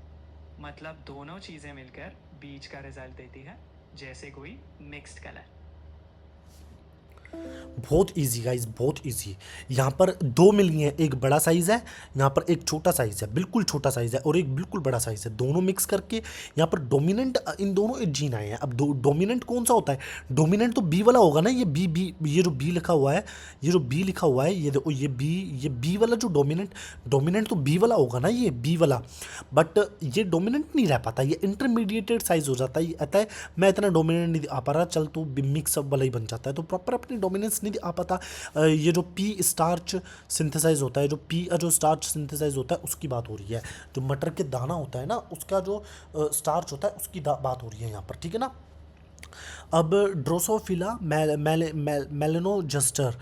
मतलब दोनों चीजें मिलकर बीच का रिजल्ट देती है, जैसे कोई मिक्स्ड कलर। बहुत इजी गाइज, बहुत इजी। यहाँ पर 2 मिल गए हैं, एक बड़ा साइज़ है, यहाँ पर एक छोटा साइज़ है, बिल्कुल छोटा साइज़ है, और एक बिल्कुल बड़ा साइज़ है। दोनों मिक्स करके यहाँ पर डोमिनेंट, इन दोनों एक जीन आए हैं। अब डोमिनेंट कौन सा होता है? डोमिनेंट तो बी वाला होगा ना, ये बी, ये जो बी लिखा हुआ है, ये देखो, ये बी वाला जो डोमिनेंट तो बी वाला होगा ना, ये बी वाला। बट ये डोमिनेंट नहीं रह पाता, ये इंटरमीडिएटेड साइज हो जाता है। ये कहता है मैं इतना डोमिनेंट नहीं आ पा रहा, चल तो मिक्सअप वाला ही बन जाता है, तो प्रॉपर अपनी डोमिनेंस नहीं आ पाता। ये जो पी स्टार्च सिंथेसाइज होता है, जो स्टार्च सिंथेसाइज होता है, उसकी बात हो रही है। जो मटर के दाना होता है ना, उसका जो स्टार्च होता है, उसकी बात हो रही है यहाँ पर, ठीक है ना। अब ड्रोसोफिला मेलेनोजस्टर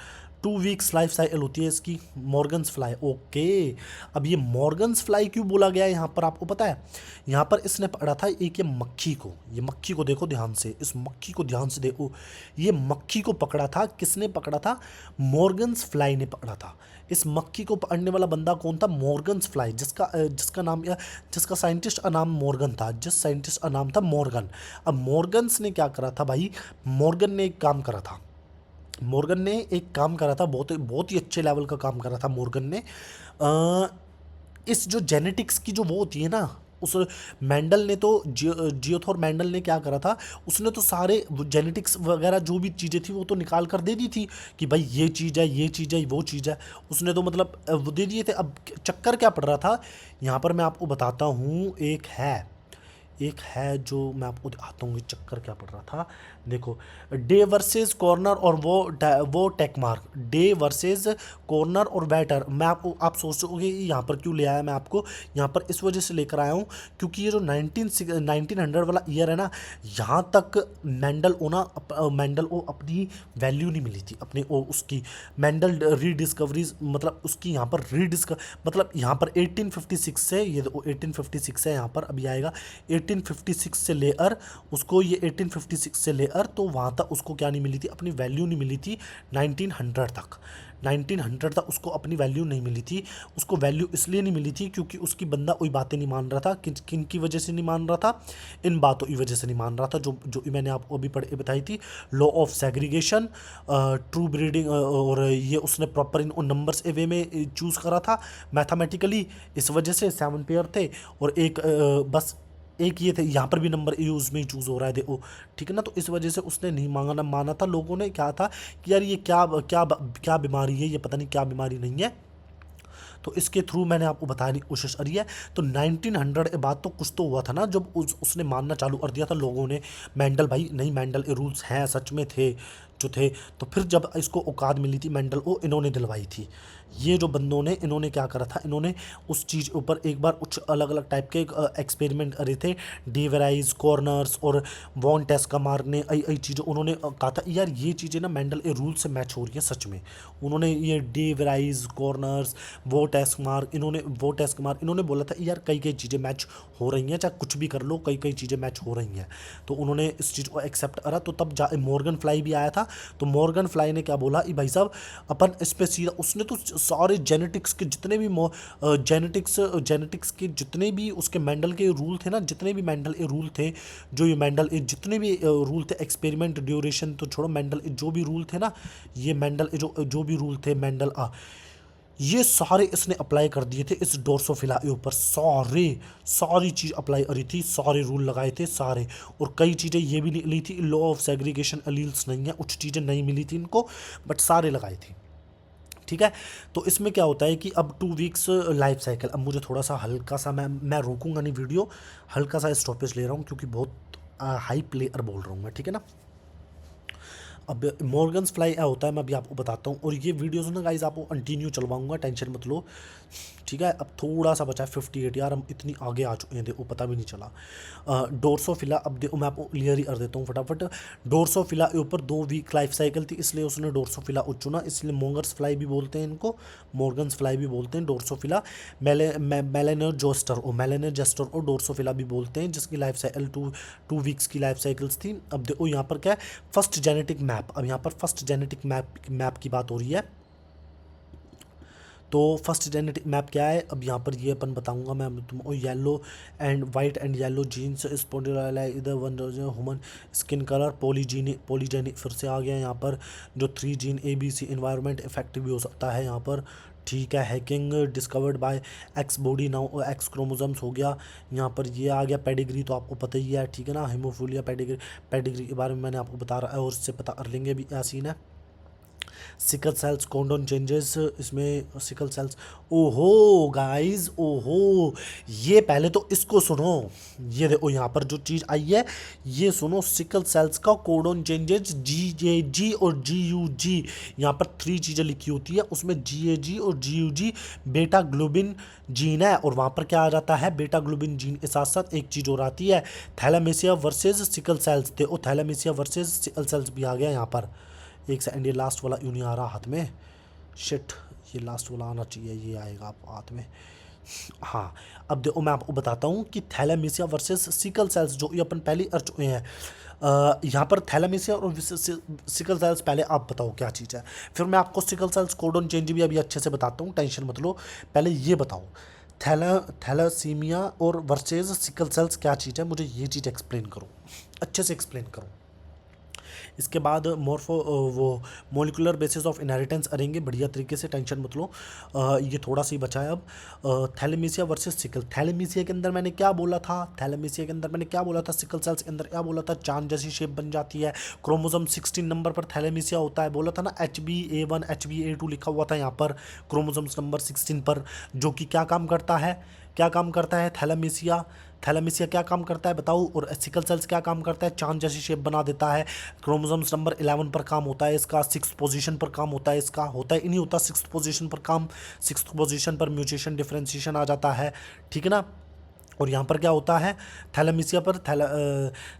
2 वीक्स लाइफ साइकिल होती है इसकी। Morgan's fly, okay. अब ये मॉर्गन्स फ्लाई क्यों बोला गया है यहाँ पर आपको पता है? यहाँ पर इसने पकड़ा था एक ये मक्खी को। ये मक्खी को देखो ध्यान से, इस मक्खी को ध्यान से देखो। ये मक्खी को पकड़ा था, किसने पकड़ा था? मॉर्गन्स फ्लाई ने पकड़ा था। इस मक्खी को पकड़ने वाला बंदा कौन था? मॉर्गन्स फ्लाई, जिसका नाम या जिसका साइंटिस्ट का नाम मॉर्गन था, जिस साइंटिस्ट का नाम था मॉर्गन। अब मॉर्गन्स ने क्या करा था भाई? मॉर्गन ने एक काम करा था। मॉर्गन ने एक काम करा था, बहुत ही अच्छे लेवल का काम करा था मॉर्गन ने। इस जो जेनेटिक्स की जो वो होती है ना, उस मेंडल ने तो जियोथोर मेंडल ने क्या करा था? उसने तो सारे जेनेटिक्स वगैरह जो भी चीज़ें थी वो तो निकाल कर दे दी थी कि भाई ये चीज़ है, ये चीज़ है, वो चीज़ है। उसने तो मतलब वो दे दिए थे। अब चक्कर क्या पड़ रहा था यहाँ पर, मैं आपको बताता हूँ। एक है जो मैं आपको दिखाता हूँ चक्कर क्या पड़ रहा था। देखो, डे वर्सेस कॉर्नर और वो take mark, day versus corner और बैटर। मैं आपको, आप सोचोगे यहाँ पर क्यों ले आया मैं आपको? यहाँ पर इस वजह से लेकर आया हूँ क्योंकि ये जो 1900 वाला ईयर है ना, यहाँ तक मेंडल को अपनी वैल्यू नहीं मिली थी। अपनी उसकी मेंडल रीडिस्कवरीज, मतलब उसकी यहाँ पर मतलब यहाँ पर 1856 से, ये 1856 है यहाँ पर, अभी आएगा 1856 से लेकर उसको, ये 1856 से लेकर तो वहाँ तक उसको क्या नहीं मिली थी? अपनी वैल्यू नहीं मिली थी। 1900 तक उसको अपनी वैल्यू नहीं मिली थी। उसको वैल्यू इसलिए नहीं मिली थी क्योंकि उसकी बंदा कोई बातें नहीं मान रहा था। किन की वजह से नहीं मान रहा था? इन बातों की वजह से नहीं मान रहा था जो मैंने आपको अभी बताई थी। Law of segregation, true breeding, और ये उसने प्रॉपर इन नंबर्स वे में चूज़ करा था मैथमेटिकली। इस वजह से 7 पेयर थे और एक बस एक ये थे। यहाँ पर भी नंबर यूज़ में ही चूज़ हो रहा है, देखो, ठीक है ना। तो इस वजह से उसने नहीं माना था। लोगों ने क्या था कि यार ये क्या बीमारी है, ये पता नहीं क्या बीमारी नहीं है। तो इसके थ्रू मैंने आपको बताने की कोशिश करी है। तो 1900 के बाद तो कुछ तो हुआ था ना, जब उसने मानना चालू कर दिया था लोगों ने, मेंडल भाई नहीं, मेंडल के रूल्स हैं, सच में थे जो थे। तो फिर जब इसको औकात मिली थी मेंडल को, इन्होंने दिलवाई थी। ये जो बंदों ने, इन्होंने क्या करा था? इन्होंने उस चीज़ के ऊपर एक बार कुछ अलग अलग टाइप के एक्सपेरिमेंट करे थे। डेवराइज, कॉर्नर्स और वॉन टेस्ट का मारने, आई चीज़ें उन्होंने कहा था यार ये चीज़ें ना मेंडल के रूल से मैच हो रही है सच में। उन्होंने ये डेवराइज, कॉर्नर्स, वो टेस्ट मार्क, इन्होंने बोला था यार कई चीज़ें मैच हो रही हैं, चाहे कुछ भी कर लो, कई चीज़ें मैच हो रही हैं। तो उन्होंने इस चीज़ को एक्सेप्ट करा। तो तब मॉर्गन फ्लाई भी आया था। तो मॉर्गन फ्लाई ने क्या बोला, भाई साहब अपन इस पे सीधा, उसने तो सारे जेनेटिक्स के जितने भी जेनेटिक्स के जितने भी उसके मेंडल के रूल थे ना, जितने भी मेंडल के रूल थे, जो ये मेंडल जितने भी रूल थे, एक्सपेरिमेंट ड्यूरेशन तो छोड़ो, मेंडल जो भी रूल थे ना, ये मेंडल जो भी रूल थे मेंडल ये सारे इसने अप्लाई कर दिए थे इस ड्रोसोफिला के ऊपर। सारी चीज़ अप्लाई करी थी, सारे रूल लगाए थे सारे। और कई चीज़ें ये भी निकली थी, लॉ ऑफ सेग्रीगेशन एलील्स नहीं है, कुछ चीज़ें नहीं मिली थी इनको, बट सारे लगाए थे, ठीक है। तो इसमें क्या होता है कि अब 2 वीक्स लाइफ साइकिल, अब मुझे थोड़ा सा हल्का सा, मैं रोकूंगा नहीं वीडियो, हल्का सा स्टॉपेज ले रहा हूँ क्योंकि बहुत हाई प्लेयर बोल रहा हूँ मैं, ठीक है ना। अब मॉर्गन्स फ्लाई क्या होता है मैं अभी आपको बताता हूँ। और ये वीडियोज़ ना गाइज आपको कंटिन्यू चलवाऊंगा, टेंशन मत लो, ठीक है। अब थोड़ा सा बचा है 58 यार, हम इतनी आगे आ चुके हैं, देखो पता भी नहीं चला। ड्रोसोफिला, अब देखो मैं आपको क्लियर ही कर देता हूँ फटाफट। ड्रोसोफिला के ऊपर 2 वीक लाइफ साइकिल थी, इसलिए उसने ड्रोसोफिला चुना। इसलिए मॉर्गन्स फ्लाई भी बोलते हैं इनको, मॉर्गन्स फ्लाई भी बोलते हैं। ड्रोसोफिला मेलेनोजेस्टर और ड्रोसोफिला भी बोलते हैं, जिसकी लाइफ साइकिल 2 वीक्स की लाइफ साइकिल्स थी। अब देखो यहाँ पर क्या है, फर्स्ट जेनेटिक मैप। अब यहाँ पर फर्स्ट जेनेटिक मैप की बात हो रही है। तो फर्स्ट जेनेटिक मैप क्या है, अब यहाँ पर ये अपन बताऊंगा मैं तुमको। Yellow and white and yellow genes इधर one human skin colour, polygenic फिर से आ गया यहाँ पर। जो 3 जीन ABC एनवायरनमेंट इफेक्टिव भी हो सकता है यहाँ पर, ठीक है। Hacking discovered by x body, now x chromosomes हो गया यहाँ पर। ये आ गया पेडिग्री, तो आपको पता ही है, ठीक है ना। हेमोफीलिया पेडिग्री के बारे में मैंने आपको बता रहा है, और इससे पता कर लेंगे भी क्या सीन है। सिकल सेल्स कोडोन चेंजेस, इसमें सिकल सेल्स, ओहो गाइस, ओहो, ये पहले तो इसको सुनो। ये देखो यहाँ पर जो चीज़ आई है ये सुनो, सिकल सेल्स का कोडोन चेंजेस GAG और GUG, यहाँ पर 3 चीज़ें लिखी होती है, उसमें GAG और GUG बेटा ग्लोबिन जीन है। और वहाँ पर क्या आ जाता है, बेटा ग्लोबिन जीन के साथ साथ एक चीज़ और आती है, थैलेमेसिया वर्सेस सिकल सेल्स। देखो थैलेमेसिया वर्सेस सिकल सेल्स भी आ गया यहाँ पर। एक सेकंड, ये लास्ट वाला यूँ नहीं आ रहा हाथ में, शिट, ये लास्ट वाला आना चाहिए, ये आएगा आप हाथ में। हाँ, अब देखो मैं आपको बताता हूँ कि थैलेमीसिया वर्सेस सिकल सेल्स, जो ये अपन पहले कर चुके हैं। यहाँ पर थैलेमीसिया और सिकल सेल्स, पहले आप बताओ क्या चीज़ है, फिर मैं आपको सिकल सेल्स कोडन चेंज भी अभी अच्छे से बताता हूँ, टेंशन मत लो। पहले ये बताओ थैलासीमिया और वर्सेस सिकल सेल्स क्या चीज़ है, मुझे ये चीज़ एक्सप्लेन करो, अच्छे से एक्सप्लेन करो। इसके बाद वो मोलिकुलर बेसिस ऑफ इनहेरिटेंस अरेंगे बढ़िया तरीके से, टेंशन मत लो। ये थोड़ा सा ही बचा है अब। थैलेमीसिया वर्सेस सिकल, थैलेमीसिया के अंदर मैंने क्या बोला था, थैलेमीसिया के अंदर मैंने क्या बोला था, सिकल सेल्स के अंदर क्या बोला था, चांद जैसी शेप बन जाती है, क्रोमोसोम 16 नंबर पर थैलेमीसिया होता है, बोला था ना, HbA1 HbA2 लिखा हुआ था यहाँ पर क्रोमोसोम्स नंबर 16 पर, जो कि क्या काम करता है, क्या काम करता है थैलेमीसिया, थैलेमीसिया क्या काम करता है बताओ, और सिकल सेल्स क्या काम करता है, चांद जैसी शेप बना देता है, क्रोमोसोम्स नंबर 11 पर काम होता है इसका, 6th पोजीशन पर काम होता है इसका, होता है ही नहीं होता 6th पोजीशन पर काम, 6th पोजीशन पर म्यूटेशन डिफरेंशिएशन आ जाता है, ठीक है ना। और यहाँ पर क्या होता है, थैलेमीसिया पर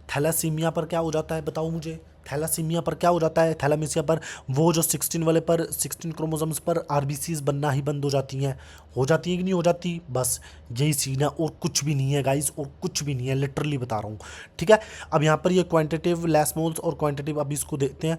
थैलासीमिया पर क्या हो जाता है बताओ मुझे, थैलासीमिया पर क्या हो जाता है, थैलामीसिया पर वो जो 16 वाले पर 16 क्रोमोसोम्स पर आरबीसीज बनना ही बंद हो जाती हैं, हो जाती है कि नहीं हो जाती, बस यही सीन है और कुछ भी नहीं है गाइस, और कुछ भी नहीं है, लिटरली बता रहा हूँ, ठीक है। अब यहाँ पर ये क्वांटिटेटिव लैसमोल्स और क्वांटिटेटिव, अभी इसको देखते हैं,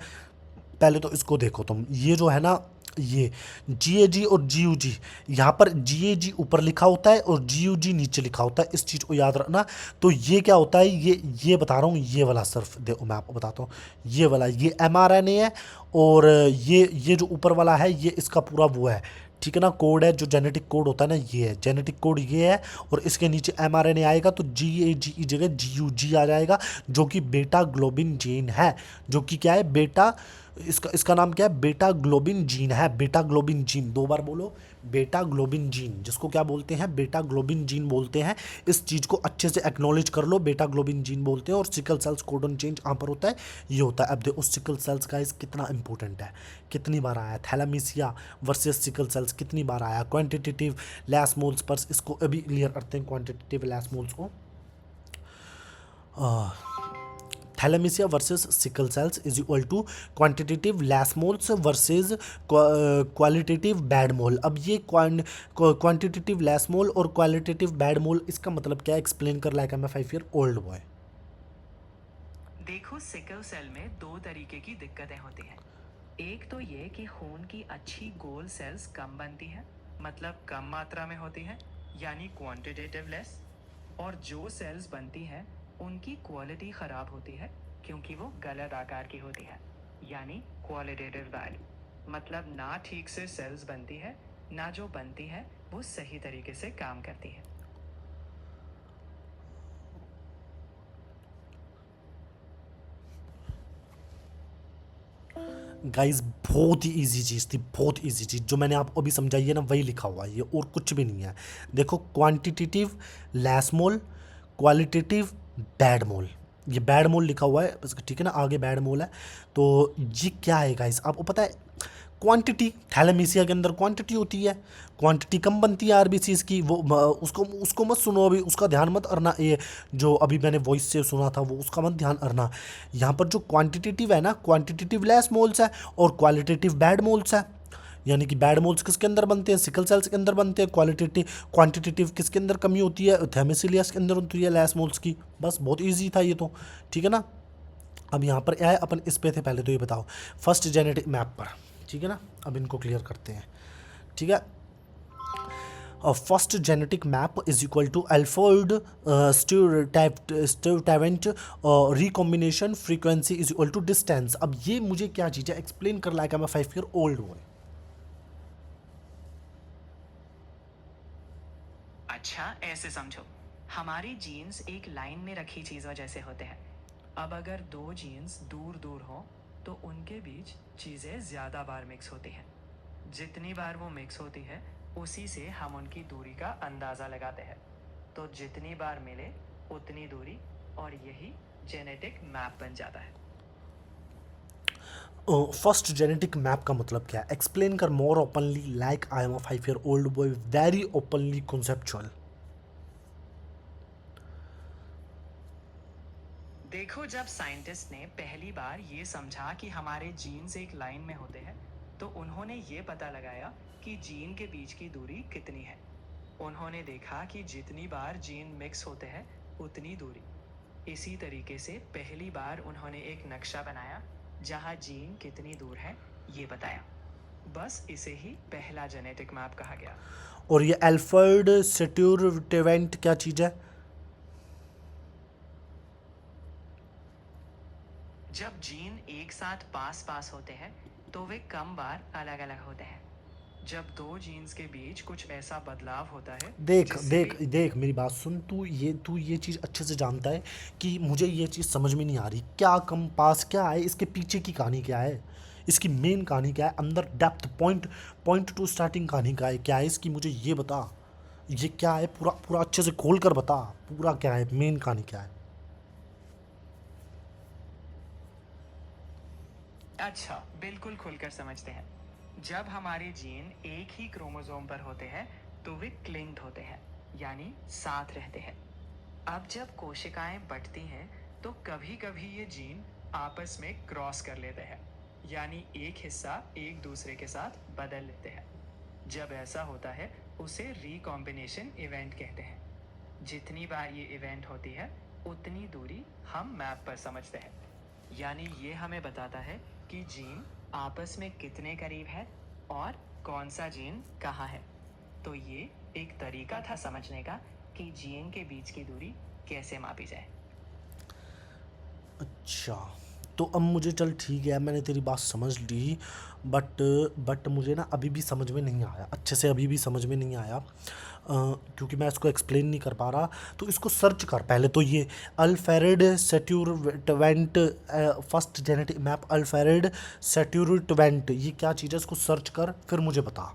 पहले तो इसको देखो तुम, ये जो है ना, ये GAG और GUG, यहाँ पर GAG ऊपर लिखा होता है और GUG नीचे लिखा होता है, इस चीज़ को याद रखना। तो ये क्या होता है, ये बता रहा हूँ, ये वाला सिर्फ देखो मैं आपको बताता हूँ, ये वाला ये mRNA है, और ये जो ऊपर वाला है ये इसका पूरा वो है, ठीक है ना, कोड है, जो जेनेटिक कोड होता है ना, ये है जेनेटिक कोड, ये है, और इसके नीचे mRNA आएगा, तो GAG की जगह GUG आ जाएगा, जो कि बेटा ग्लोबिन जीन है, जो कि क्या है, बेटा, इसका नाम क्या है, बेटा ग्लोबिन जीन है, बेटा ग्लोबिन जीन, दो बार बोलो, बेटा ग्लोबिन जीन, जिसको क्या बोलते हैं, बेटा ग्लोबिन जीन बोलते हैं, इस चीज़ को अच्छे से एक्नॉलेज कर लो, बेटा ग्लोबिन जीन बोलते हैं, और सिकल सेल्स कोडन चेंज यहाँ पर होता है, ये होता है। अब देखो सिकल सेल्स का इस कितना इंपॉर्टेंट है, कितनी बार आया थैलामीसिया वर्सेस सिकल सेल्स, कितनी बार आया, क्वांटिटेटिव लैसमोल्स पर, इसको अभी क्लियर करते हैं क्वांटिटेटिव लैसमोल्स को। Thalassaemia versus sickle cells is equal to quantitative लैसमोल्स वर्सेस क्वालिटेटिव बैड मोल। अब ये क्वांटिटेटिव लैसमोल और क्वालिटेटिव बैड मोल, इसका मतलब क्या है, एक्सप्लेन कर like I am 5 year old boy. देखो, सिकल सेल में दो तरीके की दिक्कतें होती हैं। एक तो ये कि खून की अच्छी गोल सेल्स कम बनती हैं, मतलब कम मात्रा में होती हैं, यानी क्वांटिटेटिव लेस। और जो सेल्स बनती हैं उनकी क्वालिटी खराब होती है, क्योंकि वो गलत आकार की होती है, यानी क्वालिटेटिव बैड। मतलब ना ठीक से सेल्स बनती है, ना जो बनती है वो सही तरीके से काम करती है। गाइस बहुत ही इजी चीज़ थी, बहुत इजी चीज़, जो मैंने आपको अभी समझाई है ना, वही लिखा हुआ है ये, और कुछ भी नहीं है। देखो क्वांटिटेटिव लैसमोल, क्वालिटेटिव बैड मोल, ये बैड मोल लिखा हुआ है बस, ठीक है ना, आगे बैड मोल है। तो ये क्या है गाइस, आपको पता है, क्वांटिटी, थैलेमीसिया के अंदर क्वांटिटी होती है, क्वांटिटी कम बनती है आरबीसीज की, वो उसको उसको मत सुनो अभी, उसका ध्यान मत करना, ये जो अभी मैंने वॉइस से सुना था वो उसका मत ध्यान करना। यहाँ पर जो क्वांटिटेटिव है ना, क्वांटिटेटिव लेस मोल्स है और क्वालिटेटिव बैड मोल्स है, यानी कि बैड मोल्स किसके अंदर बनते हैं, सिकल सेल्स के अंदर बनते हैं, क्वांटिटेटिव किसके अंदर कमी होती है, थैलेमीसिया के अंदर होती है, लेस मोल्स की। बस बहुत ईजी था ये तो, ठीक है ना। अब यहाँ पर क्या है, अपन इस पे थे पहले, तो ये बताओ फर्स्ट जेनेटिक मैप पर, ठीक है ना, अब इनको क्लियर करते हैं, ठीक है। First genetic map is equal to Alfred Sturtevant recombination frequency is equal to distance. अब ये मुझे क्या चीज़ है, एक्सप्लेन कर like I am 5 year old boy. अच्छा, ऐसे समझो, हमारे जीन्स एक लाइन में रखी चीज़ों जैसे होते हैं। अब अगर दो जीन्स दूर दूर हो तो उनके बीच चीज़ें ज़्यादा बार मिक्स होती हैं। जितनी बार वो मिक्स होती है उसी से हम उनकी दूरी का अंदाज़ा लगाते हैं। तो जितनी बार मिले उतनी दूरी, और यही जेनेटिक मैप बन जाता है। फर्स्ट जेनेटिक मैप का मतलब क्या है, एक्सप्लेन कर more openly like I am 5 year old boy, very openly conceptual. देखो, जब साइंटिस्ट ने पहली बार ये समझा कि हमारे जीन्स एक लाइन में होते हैं, तो उन्होंने ये पता लगाया कि जीन के बीच की दूरी कितनी है। उन्होंने देखा कि जितनी बार जीन मिक्स होते हैं उतनी दूरी। इसी तरीके से पहली बार उन्होंने एक नक्शा बनाया जहां जीन कितनी दूर है ये बताया। बस इसे ही पहला जेनेटिक मैप कहा गया। और ये अल्फ्रेड सेट्यूरटेवेंट क्या चीज़ है? जब जीन एक साथ पास पास होते हैं तो वे कम बार अलग अलग होते हैं। जब दो जीन्स के बीच कुछ ऐसा बदलाव होता है देख जिससे देख देख मेरी बात सुन। तू ये चीज़ अच्छे से जानता है कि मुझे ये चीज़ समझ में नहीं आ रही। क्या कंपास क्या है, इसके पीछे की कहानी क्या है, इसकी मेन कहानी क्या है, अंदर depth point point two starting कहानी क्या है इसकी, मुझे ये बता। ये क्या है, पूरा पूरा अच्छे से खोल कर बता, पूरा क्या है, मेन कहानी क्या है। अच्छा, बिल्कुल खुलकर समझते हैं। जब हमारे जीन एक ही क्रोमोसोम पर होते हैं तो वे क्लिंक्ड होते हैं, यानी साथ रहते हैं। अब जब कोशिकाएं बढ़ती हैं तो कभी कभी ये जीन आपस में क्रॉस कर लेते हैं, यानी एक हिस्सा एक दूसरे के साथ बदल लेते हैं। जब ऐसा होता है उसे रिकॉम्बिनेशन इवेंट कहते हैं। जितनी बार ये इवेंट होती है उतनी दूरी हम मैप पर समझते हैं। यानी ये हमें बताता है कि जीन आपस में कितने करीब है और कौन सा जीन कहाँ है। तो ये एक तरीका था समझने का कि जीन के बीच की दूरी कैसे मापी जाए। अच्छा, तो अब मुझे चल ठीक है, मैंने तेरी बात समझ ली। बट बट मुझे ना अभी भी समझ में नहीं आया, अच्छे से अभी भी समझ में नहीं आया, क्योंकि मैं इसको एक्सप्लेन नहीं कर पा रहा। तो इसको सर्च कर पहले तो, ये Alfred Sturtevant first genetic map, Alfred Sturtevant, ये क्या चीज़ है, इसको सर्च कर फिर मुझे बता,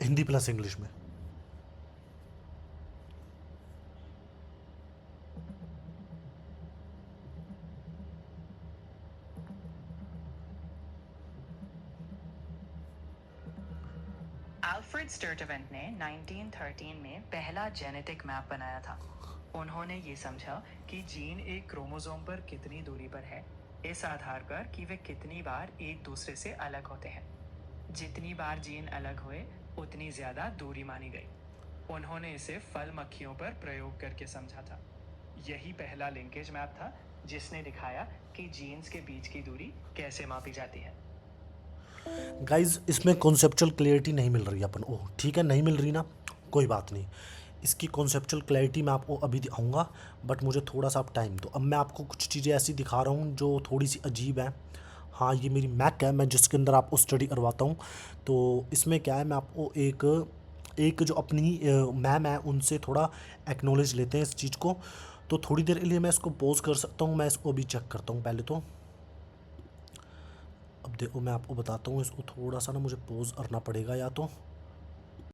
हिंदी प्लस इंग्लिश में। अल्फ्रेड स्टर्टवेंट ने 1913 में पहला जेनेटिक मैप बनाया था। उन्होंने ये समझा कि जीन एक क्रोमोसोम पर कितनी दूरी पर है, इस आधार पर कि वे कितनी बार एक दूसरे से अलग होते हैं। जितनी बार जीन अलग हुए उतनी ज्यादा दूरी मानी गई। उन्होंने इसे फल मक्खियों पर प्रयोग करके समझा था। यही पहला लिंकेज मैप था जिसने दिखाया कि जीन्स के बीच की दूरी कैसे मापी जाती है। गाइज, इसमें कॉन्सेप्चुअल क्लैरिटी नहीं मिल रही अपन, ओह ठीक है, नहीं मिल रही ना, कोई बात नहीं। इसकी कॉन्सेप्चुअल क्लैरिटी मैं आपको अभी दिखाऊंगा, बट मुझे थोड़ा सा अब टाइम दो। अब मैं आपको कुछ चीज़ें ऐसी दिखा रहा हूँ जो थोड़ी सी अजीब हैं। हाँ, ये मेरी मैक है, मैं जिसके अंदर आपको स्टडी करवाता हूँ। तो इसमें क्या है, मैं आपको एक एक जो अपनी मैम है उनसे थोड़ा एक्नॉलेज लेते हैं इस चीज़ को। तो थोड़ी देर के लिए मैं इसको पॉज कर सकता हूँ, मैं इसको अभी चेक करता हूँ पहले तो। अब देखो मैं आपको बताता हूँ, इसको थोड़ा सा ना मुझे पॉज करना पड़ेगा या तो